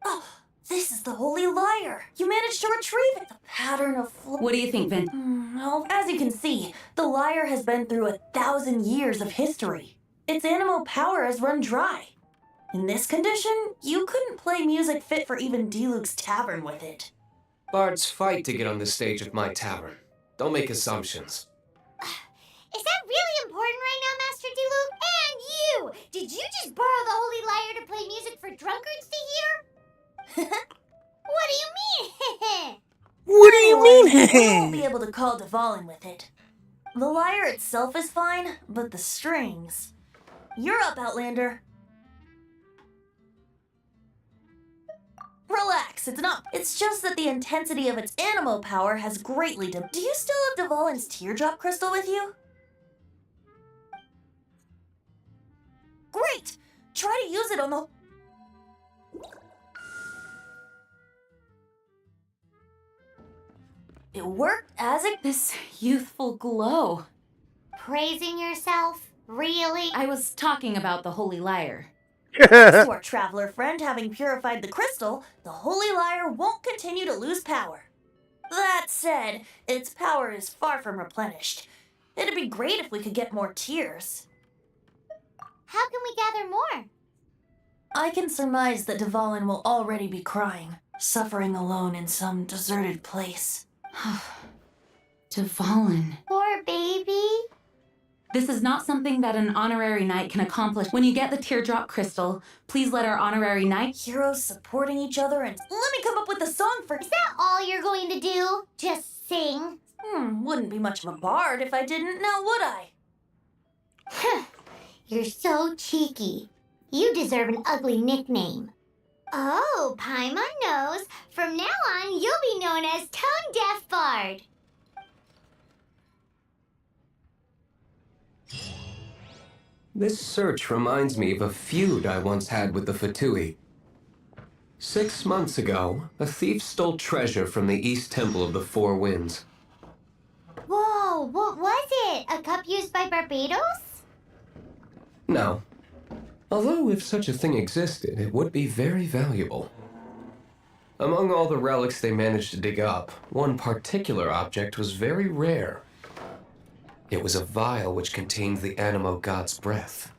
Oh, this is the Holy Lyre! You managed to retrieve it! The pattern of What do you think, Vin? Well, as you can see, the lyre has been through 1,000 years of history. Its animal power has run dry. In this condition, you couldn't play music fit for even Diluc's tavern with it. Bards fight to get on the stage of my tavern. Don't make assumptions. Is that really important right now, Master Diluc? And you! Did you just borrow the Holy Lyre to play music for drunkards to hear? What do you mean? What do you Anyway, we won't be mean? able to call Dvalin with it. The lyre itself is fine, but the strings... You're up, Outlander. Relax, it's not. It's just that the intensity of its animal power has greatly Do you still have Dvalin's teardrop crystal with you? Great! Try to use it on the... It worked as it... This youthful glow. Praising yourself? Really? I was talking about the Holy Lyre. To our traveler friend, having purified the crystal, the Holy Lyre won't continue to lose power. That said, its power is far from replenished. It'd be great if we could get more tears. How can we gather more? I can surmise that Dvalin will already be crying, suffering alone in some deserted place. Dvalin. Poor baby. This is not something that an honorary knight can accomplish. When you get the teardrop crystal, please let our honorary knight... Heroes supporting each other and... Let me come up with a song for... Is that all you're going to do? Just sing? Wouldn't be much of a bard if I didn't, now would I? You're so cheeky. You deserve an ugly nickname. Oh, Paimon knows. From now on, you'll be known as Tone Deaf Bard. This search reminds me of a feud I once had with the Fatui. 6 months ago, a thief stole treasure from the East Temple of the Four Winds. Whoa, what was it? A cup used by Barbados? No. Although if such a thing existed, it would be very valuable. Among all the relics they managed to dig up, one particular object was very rare. It was a vial which contained the Animo god's breath.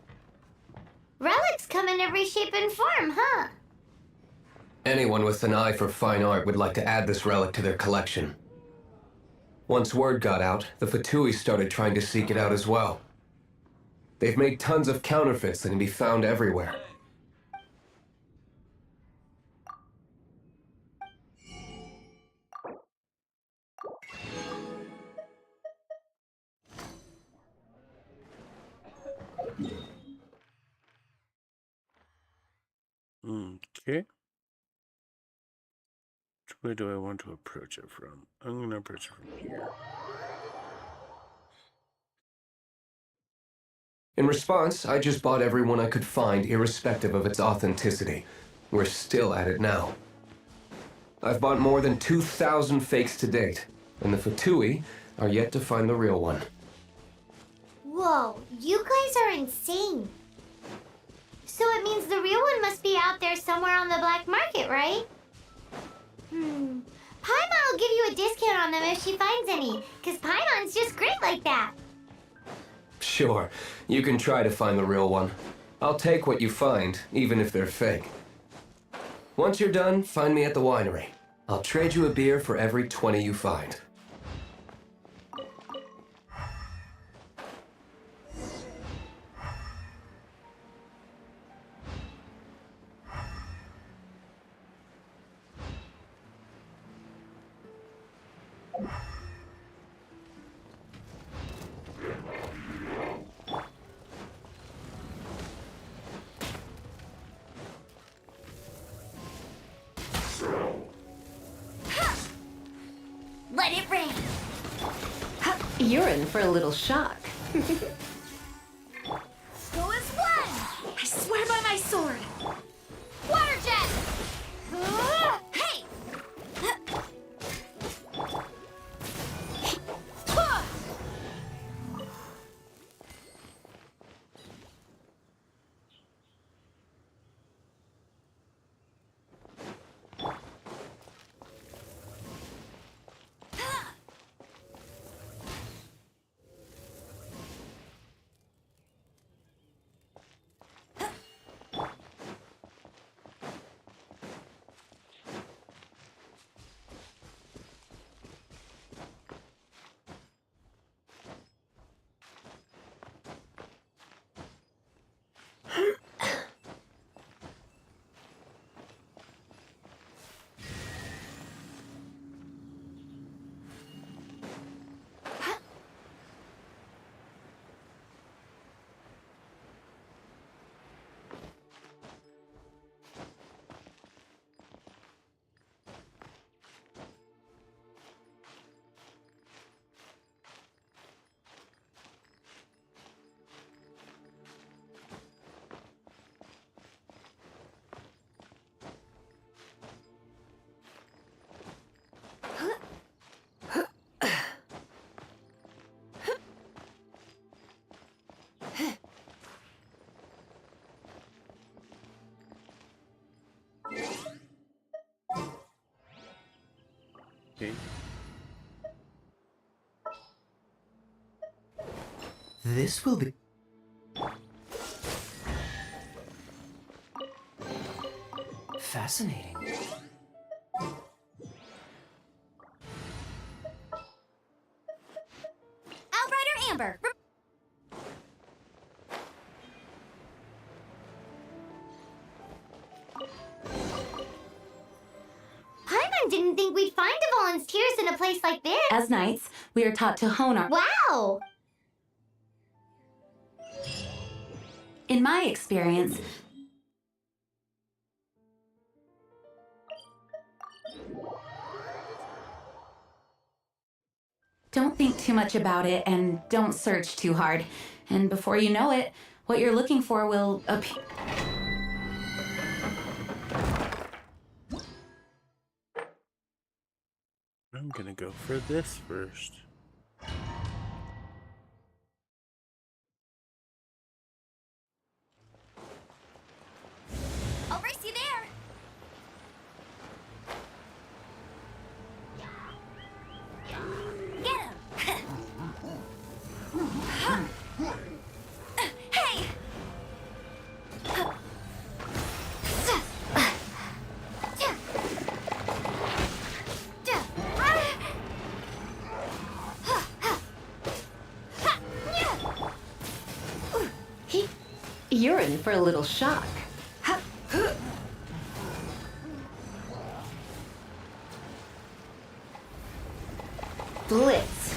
Relics come in every shape and form, huh? Anyone with an eye for fine art would like to add this relic to their collection. Once word got out, the Fatui started trying to seek it out as well. They've made tons of counterfeits that can be found everywhere. Okay. Which way do I want to approach it from? I'm going to approach it from here. In response, I just bought everyone I could find, irrespective of its authenticity. We're still at it now. I've bought more than 2,000 fakes to date, and the Fatui are yet to find the real one. Whoa, you guys are insane. So it means the real one must be out there somewhere on the black market, right? Paimon will give you a discount on them if she finds any, because Paimon's just great like that. Sure, you can try to find the real one. I'll take what you find, even if they're fake. Once you're done, find me at the winery. I'll trade you a beer for every 20 you find. Let it rain. You're in for a little shock. Go as one. I swear by my sword. Water jet. Hey. Okay. This will be... fascinating. Outrider Amber. Paimon didn't think we'd find a volunteers in a place like this. As knights, we are taught to hone our... Wow! In my experience, don't think too much about it and don't search too hard. And before you know it, what you're looking for will appear. I'm gonna go for this first. I'll race you there. Get him. Hey. You're in for a little shock. Blitz.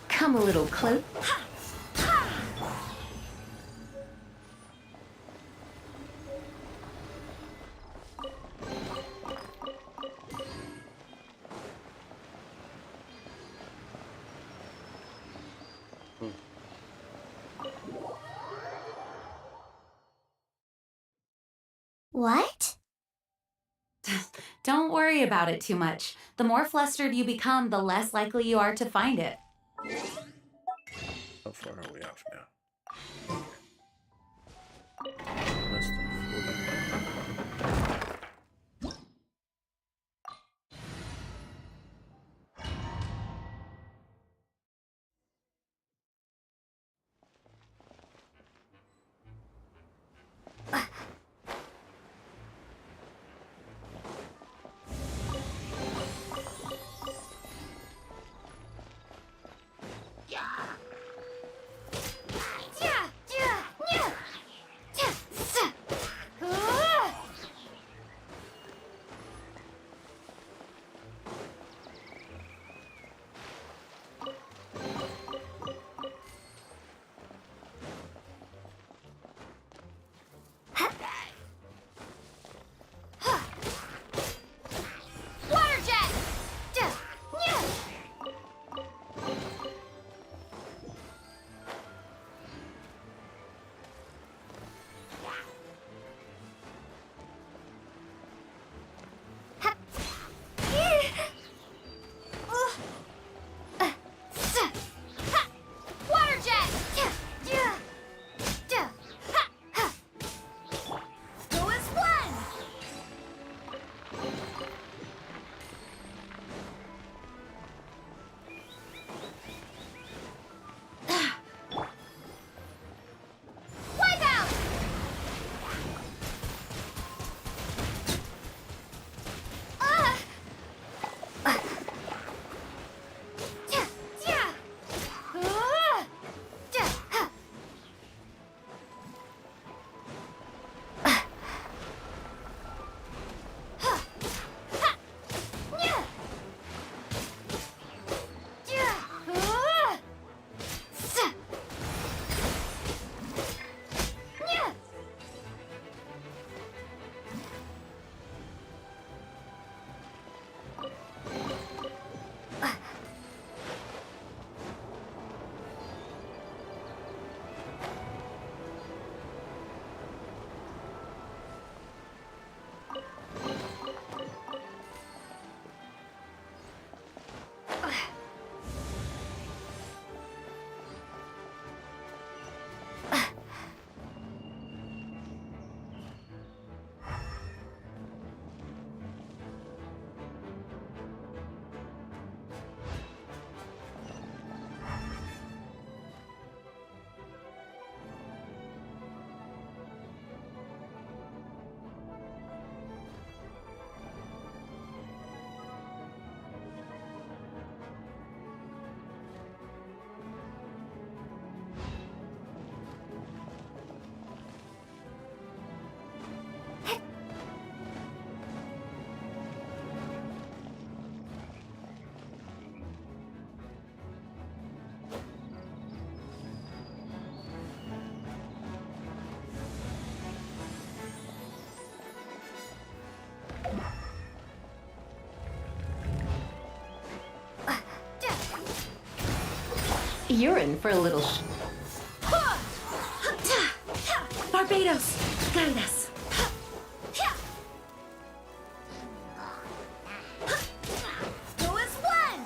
Come a little close. What? Don't worry about it too much. The more flustered you become, the less likely you are to find it. How far are we off now? Less than 40. You're in for a little Barbados, guide us. Go as one!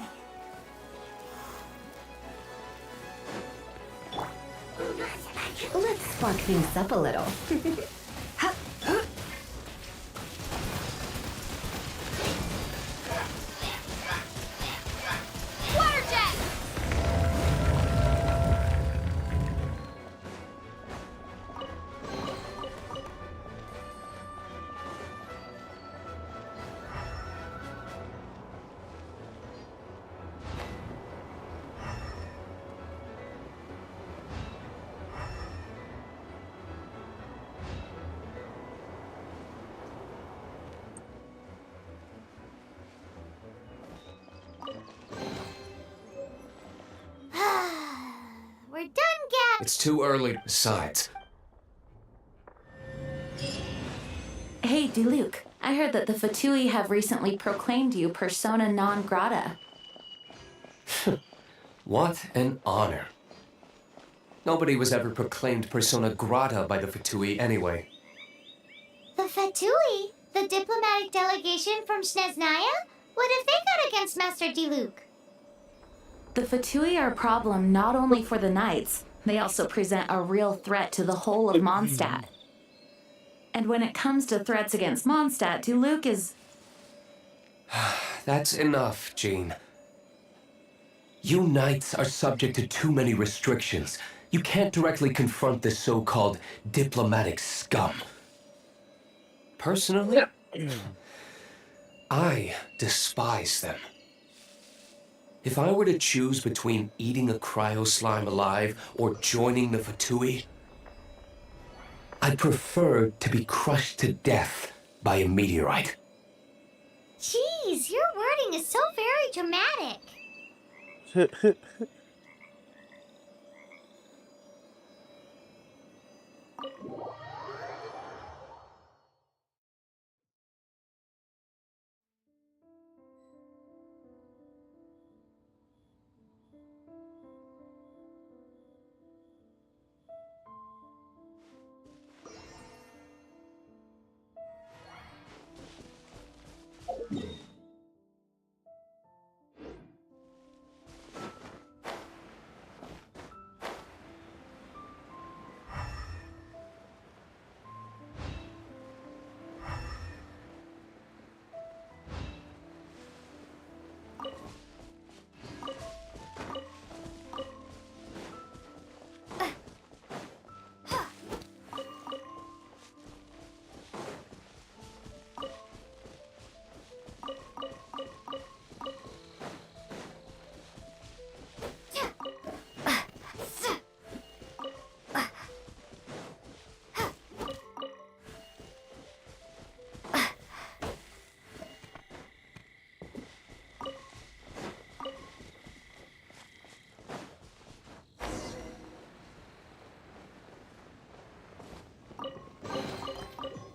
Let's spark things up a little. Water jet! It's too early. Besides, Hey, Diluc, I heard that the Fatui have recently proclaimed you persona non grata. what an honor. Nobody was ever proclaimed persona grata by the Fatui anyway. The Fatui? The diplomatic delegation from Sneznaya? What have they got against Master Diluc? The Fatui are a problem not only for the Knights, they also present a real threat to the whole of Mondstadt. And when it comes to threats against Mondstadt, Diluc is... That's enough, Jean. You knights are subject to too many restrictions. You can't directly confront this so-called diplomatic scum. Personally, I despise them. If I were to choose between eating a cryo slime alive or joining the Fatui, I'd prefer to be crushed to death by a meteorite. Jeez, your wording is so very dramatic.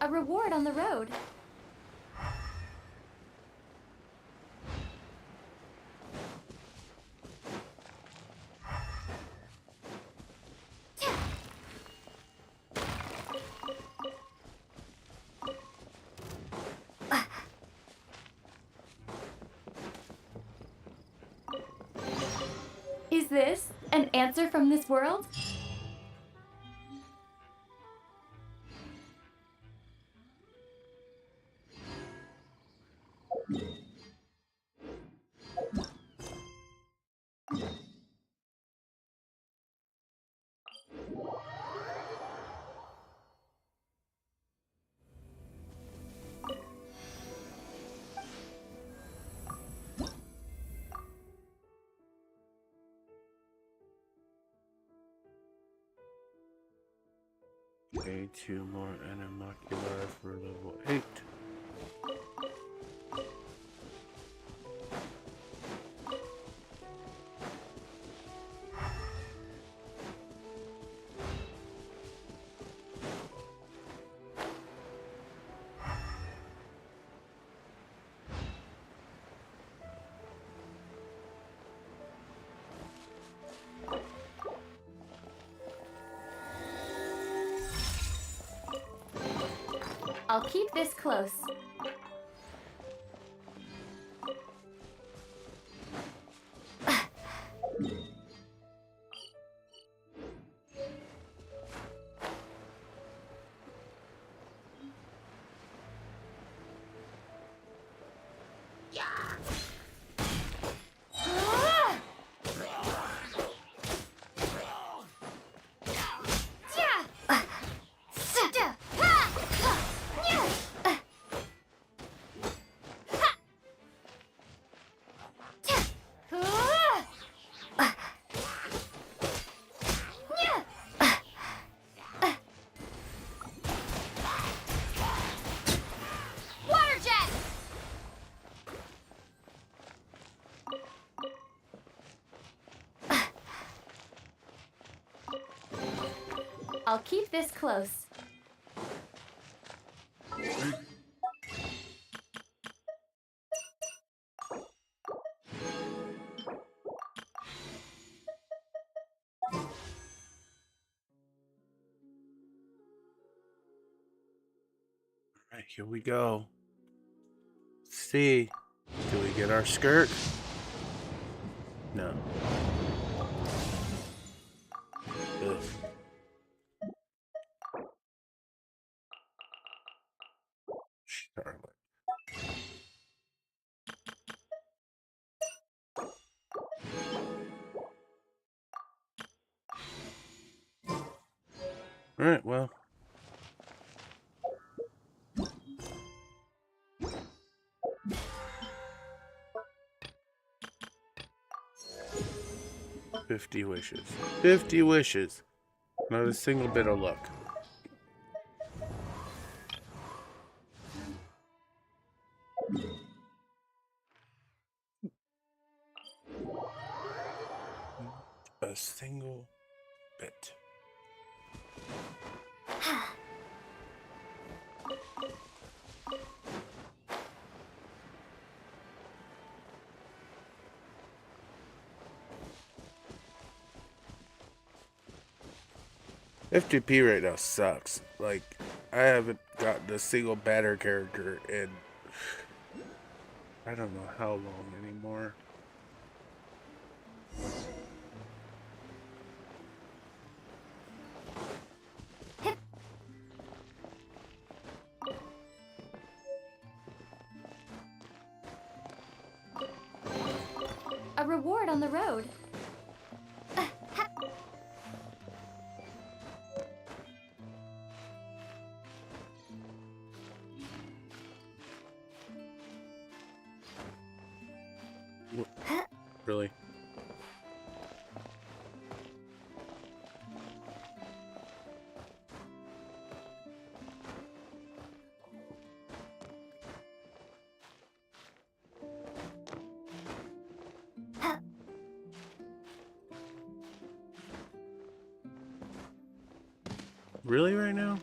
A reward on the road. Is this an answer from this world? Okay, 2 more animocular for level 8. I'll keep this close. I'll keep this close. Alright, here we go. Let's see. Do we get our skirt? No. Ugh. Charlotte. Alright, well. $50 wishes. 50 wishes. Not a single bit of luck. A single bit. FTP right now sucks. Like, I haven't gotten a single batter character in I don't know how long anymore. A reward on the road. Really? Really right now?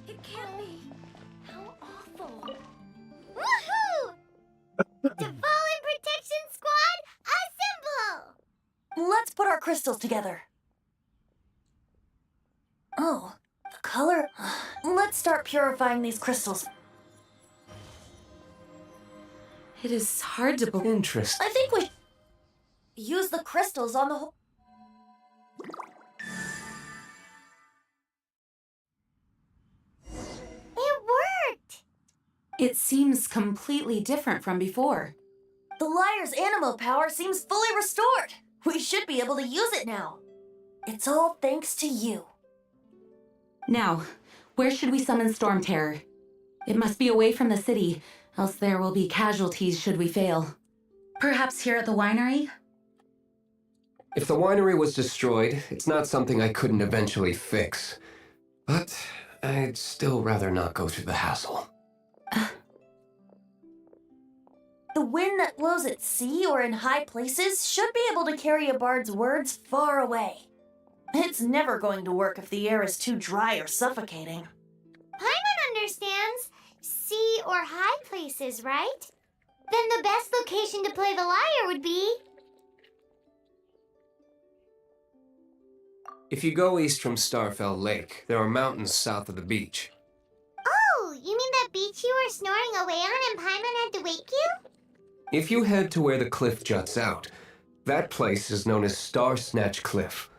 It can't be. How awful. Woohoo! Fallen Protection Squad, assemble! Let's put our crystals together. Oh, the color. Let's start purifying these crystals. It is hard to believe. Interesting. I think we should use the crystals on the whole. It worked! It seems completely different from before. The liar's animal power seems fully restored. We should be able to use it now. It's all thanks to you. Now, where should we summon Storm Terror? It must be away from the city, else there will be casualties should we fail. Perhaps here at the winery? If the winery was destroyed, it's not something I couldn't eventually fix. But I'd still rather not go through the hassle. The wind that blows at sea or in high places should be able to carry a bard's words far away. It's never going to work if the air is too dry or suffocating. Paimon understands sea or high places, right? Then the best location to play the lyre would be... If you go east from Starfell Lake, there are mountains south of the beach. Oh, you mean that beach you were snoring away on and Paimon had to wake you? If you head to where the cliff juts out, that place is known as Star Snatch Cliff.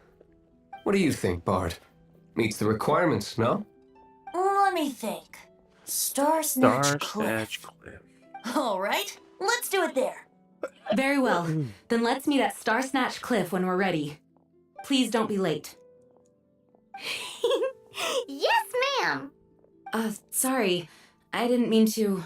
What do you think, Bard? Meets the requirements, no? Let me think. Star Snatch Cliff. Cliff. All right, let's do it there. Very well. Then let's meet at Star Snatch Cliff when we're ready. Please don't be late. Yes, ma'am! Sorry. I didn't mean to...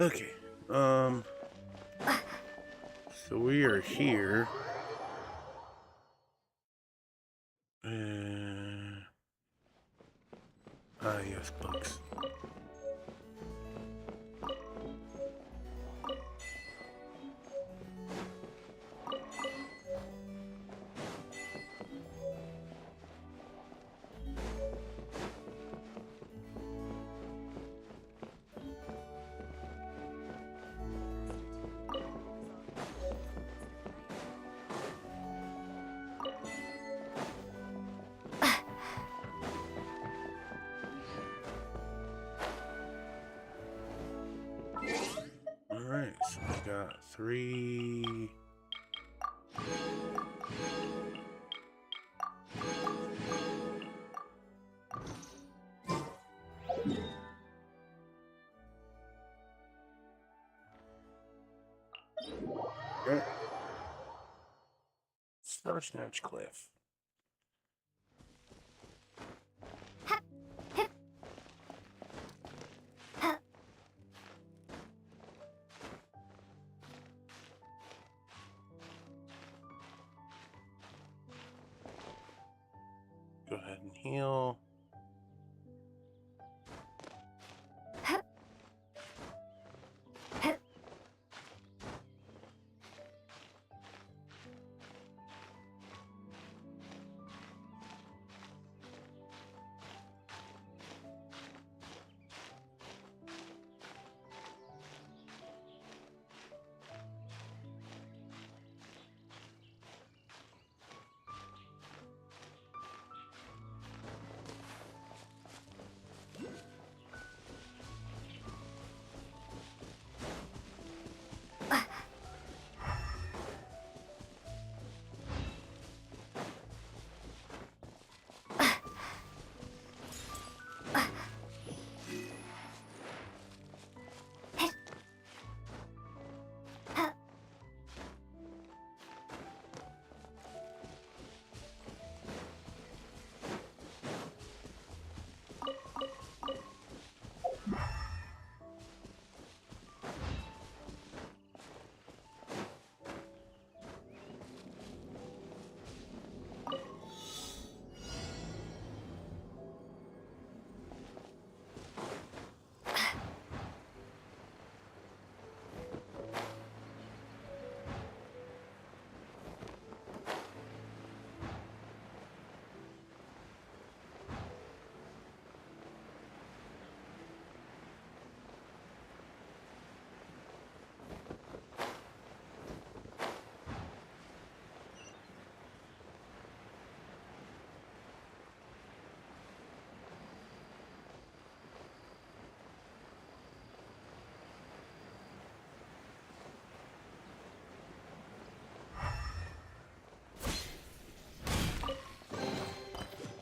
Okay. So we are here. Yes, books. Alright, so we got 3. Okay. Star Snatch Cliff. Go ahead and heal.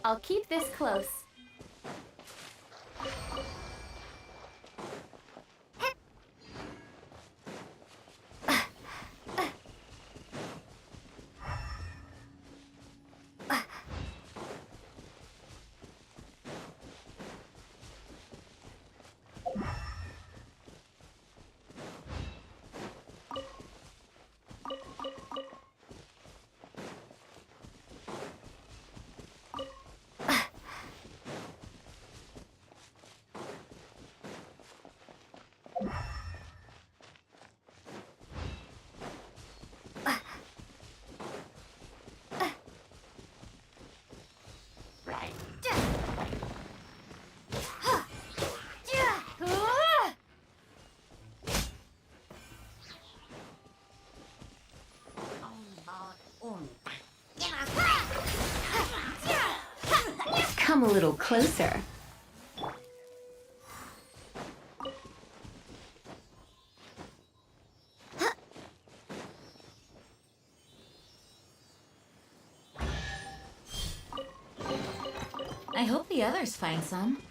I'll keep this close. Come a little closer. I hope the others find some.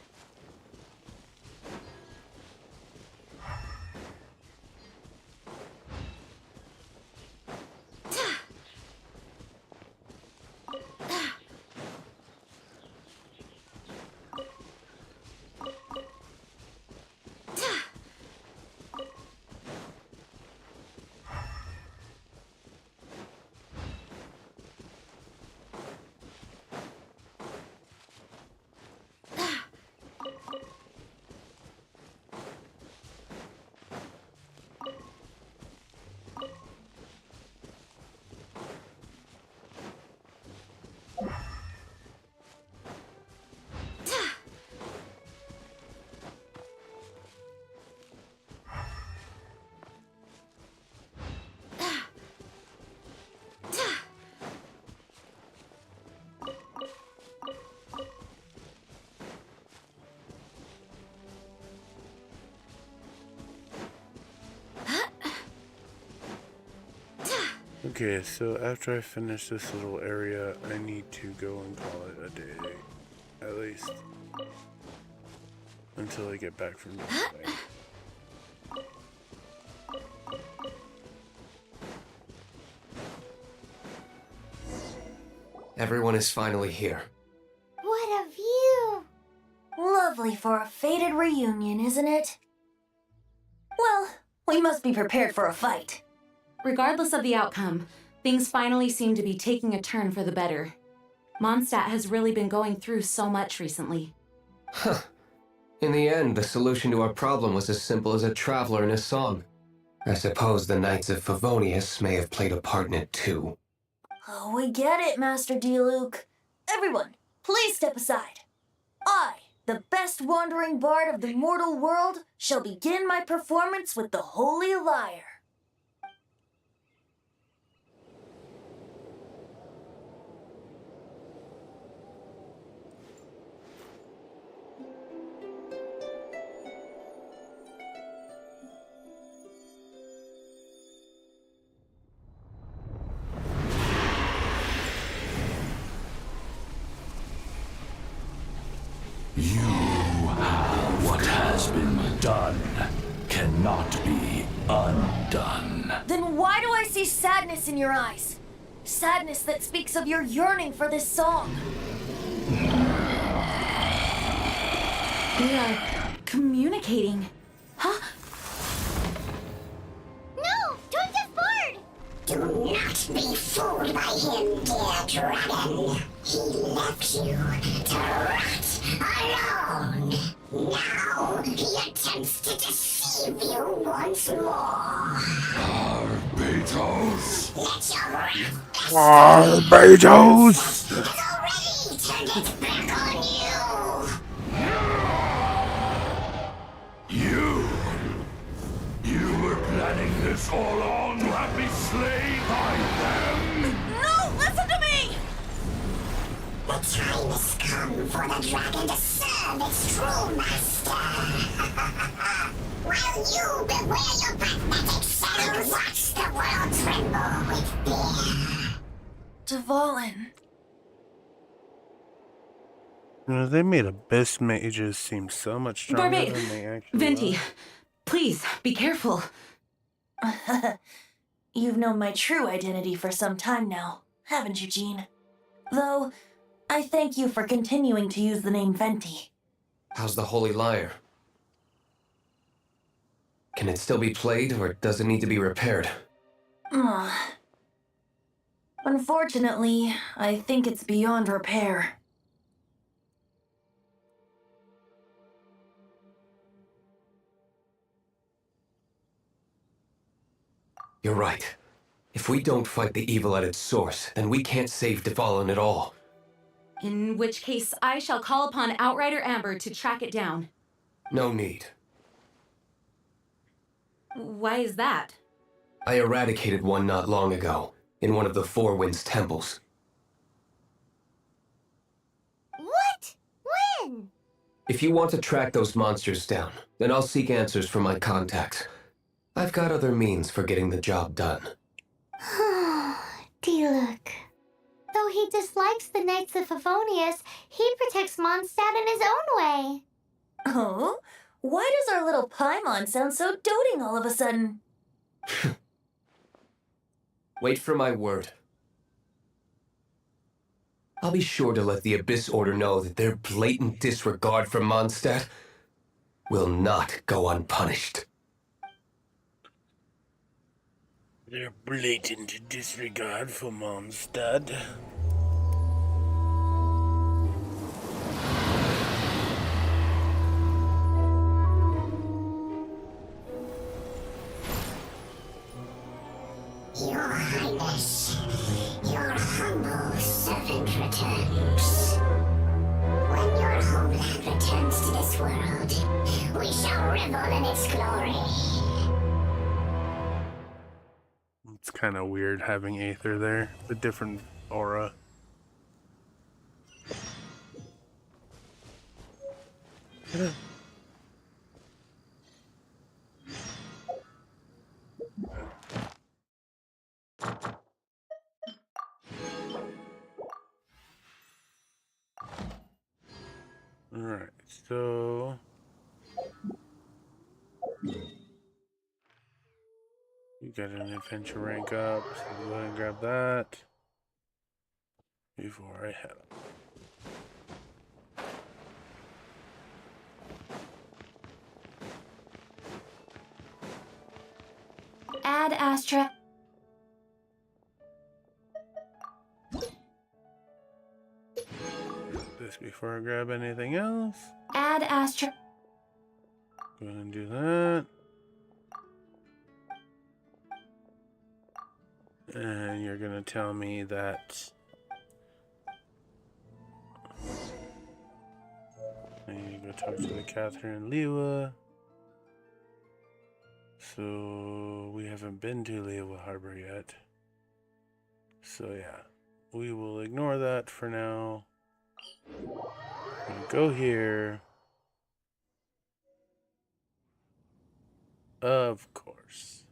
Okay, so after I finish this little area, I need to go and call it a day. At least. Until I get back from the fight. Everyone is finally here. What a view! Lovely for a fated reunion, isn't it? Well, we must be prepared for a fight. Regardless of the outcome, things finally seem to be taking a turn for the better. Mondstadt has really been going through so much recently. Huh. In the end, the solution to our problem was as simple as a traveler in a song. I suppose the Knights of Favonius may have played a part in it too. Oh, we get it, Master D-Luke. Everyone, please step aside. I, the best wandering bard of the mortal world, shall begin my performance with the Holy Lyre. What has been done cannot be undone. Then why do I see sadness in your eyes? Sadness that speaks of your yearning for this song. They are communicating. Huh? No! Don't get bored! Do not be fooled by him, dear dragon. He left you to rot alone. Now he attempts to deceive you once more. Barbatos! Let your wrath Barbados! has already turned its back on you. You were planning this all along to have me slain by them? No, listen to me! The time has come for the dragon to serve its true master. While you beware your pathetic shadows, watch the world tremble with fear. Dvalin. You know, they made abyss mages seem so much stronger Barba- than they actually Venti, are. please, be careful. You've known my true identity for some time now, haven't you, Jean? Though, I thank you for continuing to use the name Venti. How's the Holy Lyre? Can it still be played, or does it need to be repaired? Unfortunately, I think it's beyond repair. You're right. If we don't fight the evil at its source, then we can't save Dvalin at all. In which case, I shall call upon Outrider Amber to track it down. No need. Why is that? I eradicated one not long ago, in one of the Four Winds temples. What? When? If you want to track those monsters down, then I'll seek answers from my contacts. I've got other means for getting the job done. D-Look. Though he dislikes the Knights of Favonius, he protects Mondstadt in his own way. Oh? Why does our little Paimon sound so doting all of a sudden? Wait for my word. I'll be sure to let the Abyss Order know that their blatant disregard for Mondstadt will not go unpunished. Their blatant disregard for Mondstadt. Your Highness, your humble servant returns. When your homeland returns to this world, we shall revel in its glory. It's kind of weird having Aether there. A different aura. Alright, so you got an adventure rank up, so go ahead and grab that before I head up. Add Astra. This before I grab anything else. Add Astra. Go ahead and do that. And you're gonna tell me that I need to go talk to the Catherine Liwa. So we haven't been to Liwa Harbor yet. So yeah, we will ignore that for now. Go here. Of course.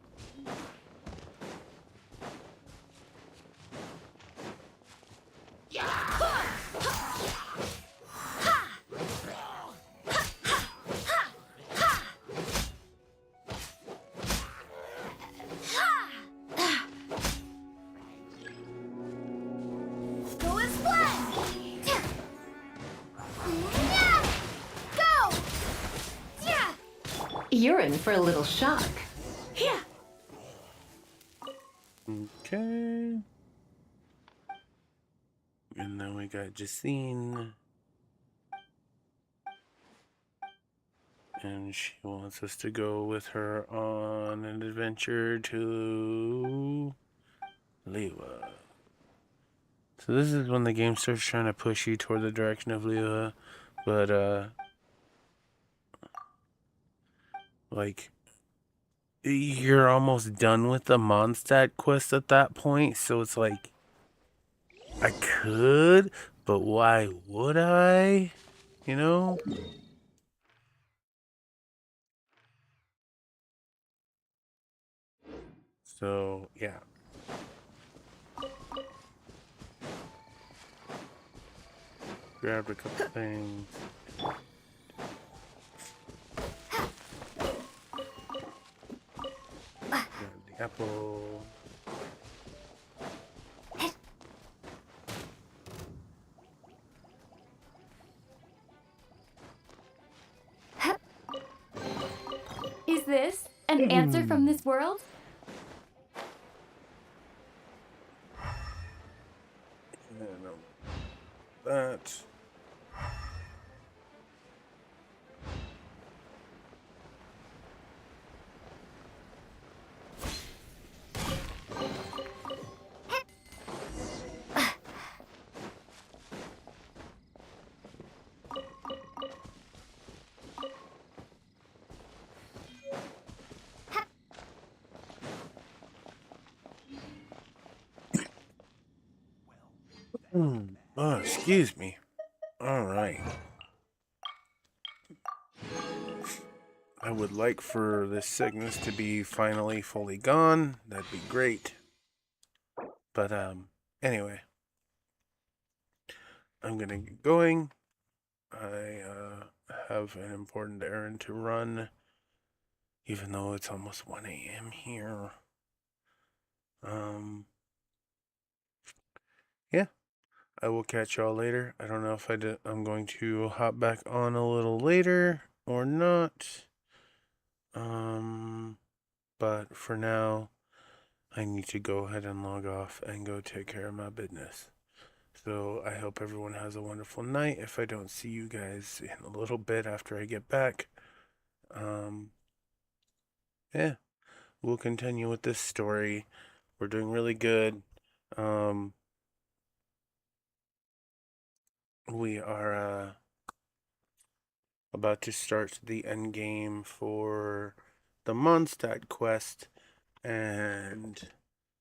Go as planned! Yeah! Go! Yeah! You're in for a little shock. Yeah! Okay. And then we got Justine. And she wants us to go with her on an adventure to Liwa. So this is when the game starts trying to push you toward the direction of Liwa. But, like, you're almost done with the Mondstadt quest at that point. So it's like, I could, but why would I? You know? So, yeah. Grabbed a couple things. Grab the apple. Is this an answer from this world? And that. Oh, excuse me. All right. I would like for this sickness to be finally fully gone. That'd be great. But, anyway. I'm gonna get going. I, have an important errand to run. Even though it's almost 1 a.m. here. Yeah. I will catch y'all later. I don't know if I'm going to hop back on a little later or not. But for now, I need to go ahead and log off and go take care of my business. So I hope everyone has a wonderful night. If I don't see you guys in a little bit after I get back, yeah, we'll continue with this story. We're doing really good. We are about to start the end game for the Mondstadt quest, and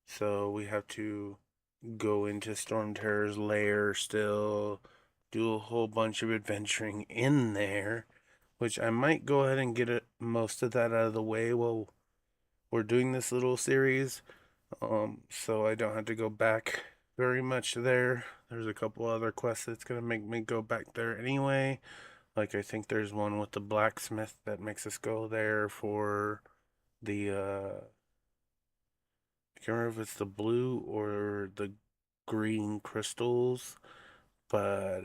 so we have to go into Storm Terror's lair still, do a whole bunch of adventuring in there, which I might go ahead and get most of that out of the way while we're doing this little series, so I don't have to go back very much there. There's a couple other quests that's gonna make me go back there anyway, Like, I think there's one with the blacksmith that makes us go there for the, I can't remember if it's the blue or the green crystals, but,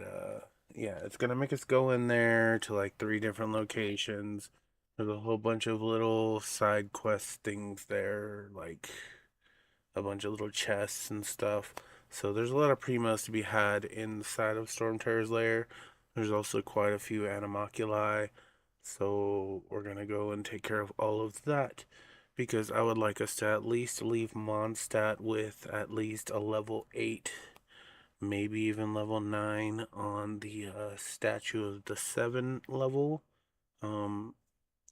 yeah, it's gonna make us go in there to like 3 different locations. There's a whole bunch of little side quest things there, like a bunch of little chests and stuff. So there's a lot of primos to be had inside of Storm Terror's lair. There's also quite a few animoculi. So we're gonna go and take care of all of that because I would like us to at least leave Mondstadt with at least a level 8, maybe even level 9 on the statue of the 7 level.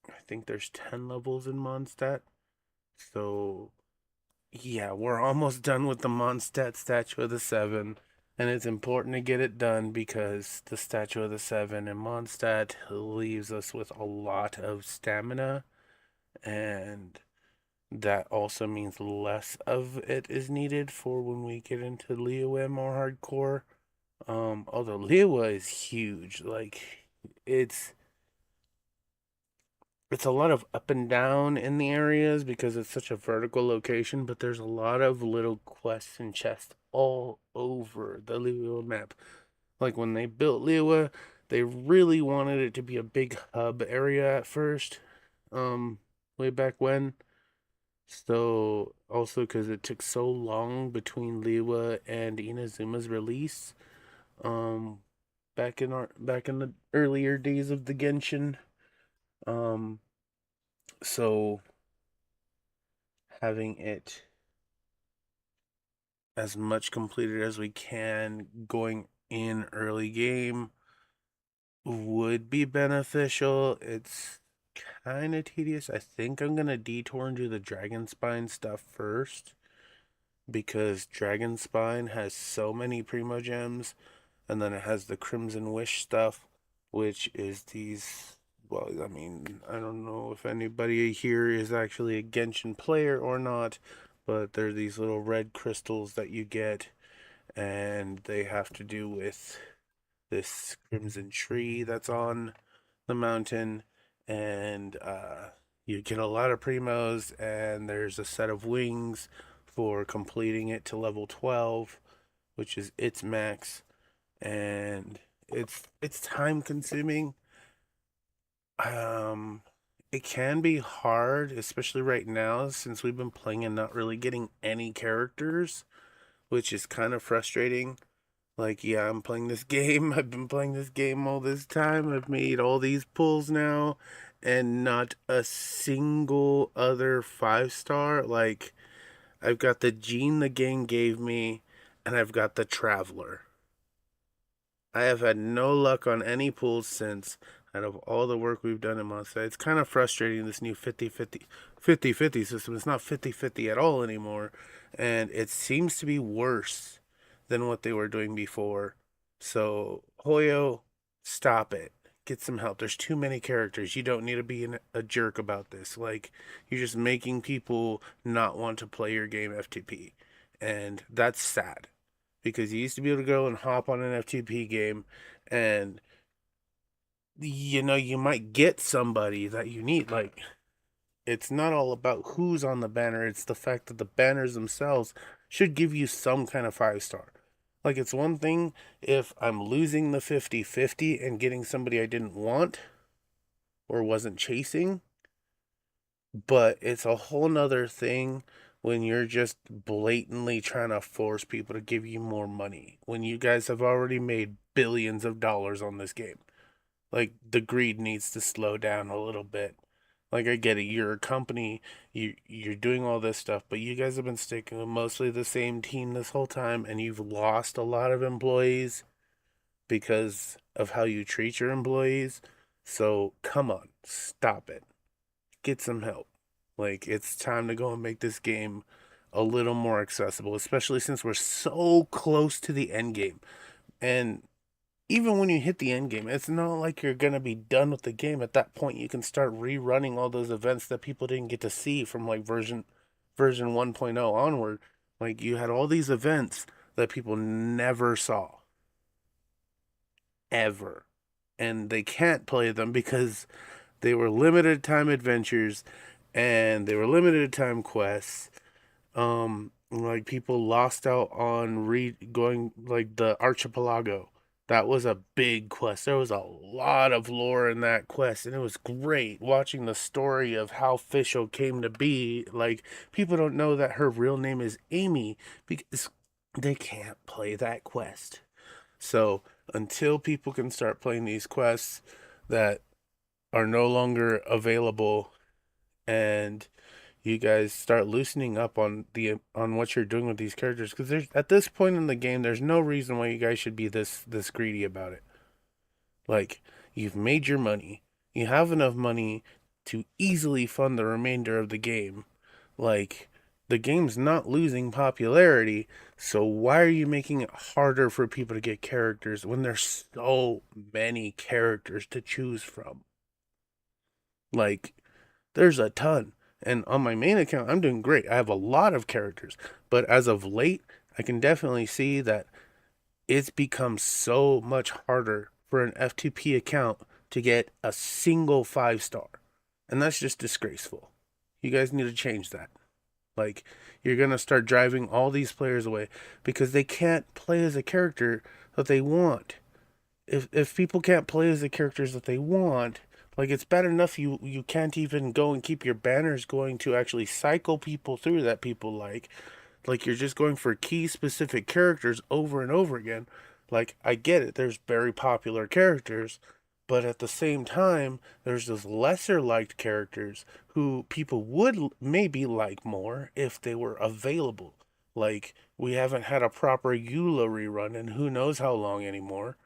I think there's 10 levels in Mondstadt. So yeah, we're almost done with the Mondstadt Statue of the Seven, and it's important to get it done because the Statue of the Seven in Mondstadt leaves us with a lot of stamina, and that also means less of it is needed for when we get into Liyue more hardcore. Although Liyue is huge, like it's it's a lot of up and down in the areas because it's such a vertical location, but there's a lot of little quests and chests all over the Liyue map. Like when they built Liyue, they really wanted it to be a big hub area at first, way back when. So also because it took so long between Liyue and Inazuma's release, um, back in the earlier days of the Genshin. Um, so having it as much completed as we can going in early game would be beneficial. It's kind of tedious. I think I'm going to detour and do the Dragon Spine stuff first because Dragon Spine has so many Primo Gems, and then it has the Crimson Wish stuff, which is these. Well, I mean, I don't know if anybody here is actually a Genshin player or not, but they're these little red crystals that you get, and they have to do with this crimson tree that's on the mountain, and you get a lot of primos, and there's a set of wings for completing it to level 12, which is its max, and it's time consuming. um it can be hard, especially right now since we've been playing and not really getting any characters, which is kind of frustrating. Like, yeah, I'm playing this game. I've been playing this game all this time. I've made all these pulls now, and not a single other 5-star. Like, I've got the gene the game gave me, and I've got the Traveler. I have had no luck on any pulls since out of all the work we've done in Monster. It's kind of frustrating, this new 50-50 system. It's not 50-50 at all anymore, and it seems to be worse than what they were doing before. So, Hoyo, stop it. Get some help. There's too many characters. You don't need to be a jerk about this. Like, you're just making people not want to play your game FTP. And that's sad because you used to be able to go and hop on an FTP game, and you might get somebody that you need. Like, it's not all about who's on the banner, it's the fact that the banners themselves should give you some kind of 5-star. Like, it's one thing if I'm losing the 50-50 and getting somebody I didn't want or wasn't chasing, but it's a whole nother thing when you're just blatantly trying to force people to give you more money when you guys have already made billions of dollars on this game. Like, the greed needs to slow down a little bit. Like, I get it, you're a company, you're doing all this stuff, but you guys have been sticking with mostly the same team this whole time, and you've lost a lot of employees because of how you treat your employees. So come on, stop it. Get some help. Like, it's time to go and make this game a little more accessible, especially since we're so close to the end game. And even when you hit the end game, it's not like you're going to be done with the game. At that point, you can start rerunning all those events that people didn't get to see from like version 1.0 onward. Like, you had all these events that people never saw. Ever. and they can't play them because they were limited time adventures and they were limited time quests. Like people lost out on going like the archipelago. That was a big quest. There was a lot of lore in that quest, and it was great watching the story of how Fischl came to be. Like, people don't know that her real name is Amy because they can't play that quest. So, until people can start playing these quests that are no longer available, and you guys start loosening up on what you're doing with these characters, because there's, at this point in the game, there's no reason why you guys should be this greedy about it. Like, you've made your money, you have enough money to easily fund the remainder of the game. Like, the game's not losing popularity, so why are you making it harder for people to get characters when there's so many characters to choose from? Like, there's a ton. And on my main account, I'm doing great. I have a lot of characters. But as of late, I can definitely see that it's become so much harder for an F2P account to get a single 5-star. And that's just disgraceful. You guys need to change that. Like, you're going to start driving all these players away because they can't play as a character that they want. If people can't play as the characters that they want, like, it's bad enough you can't even go and keep your banners going to actually cycle people through that people like. Like, you're just going for key specific characters over and over again. Like, I get it, there's very popular characters, but at the same time, there's those lesser liked characters who people would maybe like more if they were available. Like, we haven't had a proper Eula rerun in who knows how long anymore.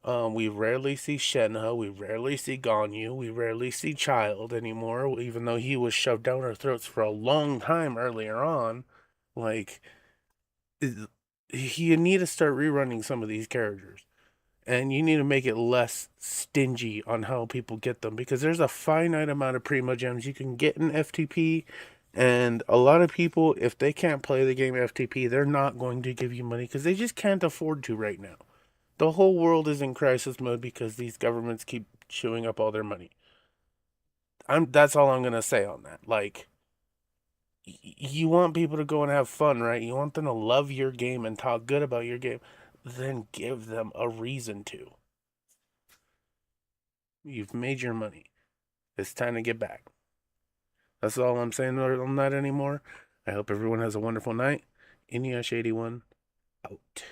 We rarely see Shenhe, we rarely see Ganyu, we rarely see Child anymore, even though he was shoved down our throats for a long time earlier on. Like, you need to start rerunning some of these characters. And you need to make it less stingy on how people get them, because there's a finite amount of Primo Gems you can get in FTP. And a lot of people, if they can't play the game FTP, they're not going to give you money because they just can't afford to right now. The whole world is in crisis mode because these governments keep chewing up all their money. That's all I'm gonna say on that. Like, you want people to go and have fun, right? You want them to love your game and talk good about your game. Then give them a reason to. You've made your money. It's time to get back. That's all I'm saying on that anymore. I hope everyone has a wonderful night. Inyash81 out.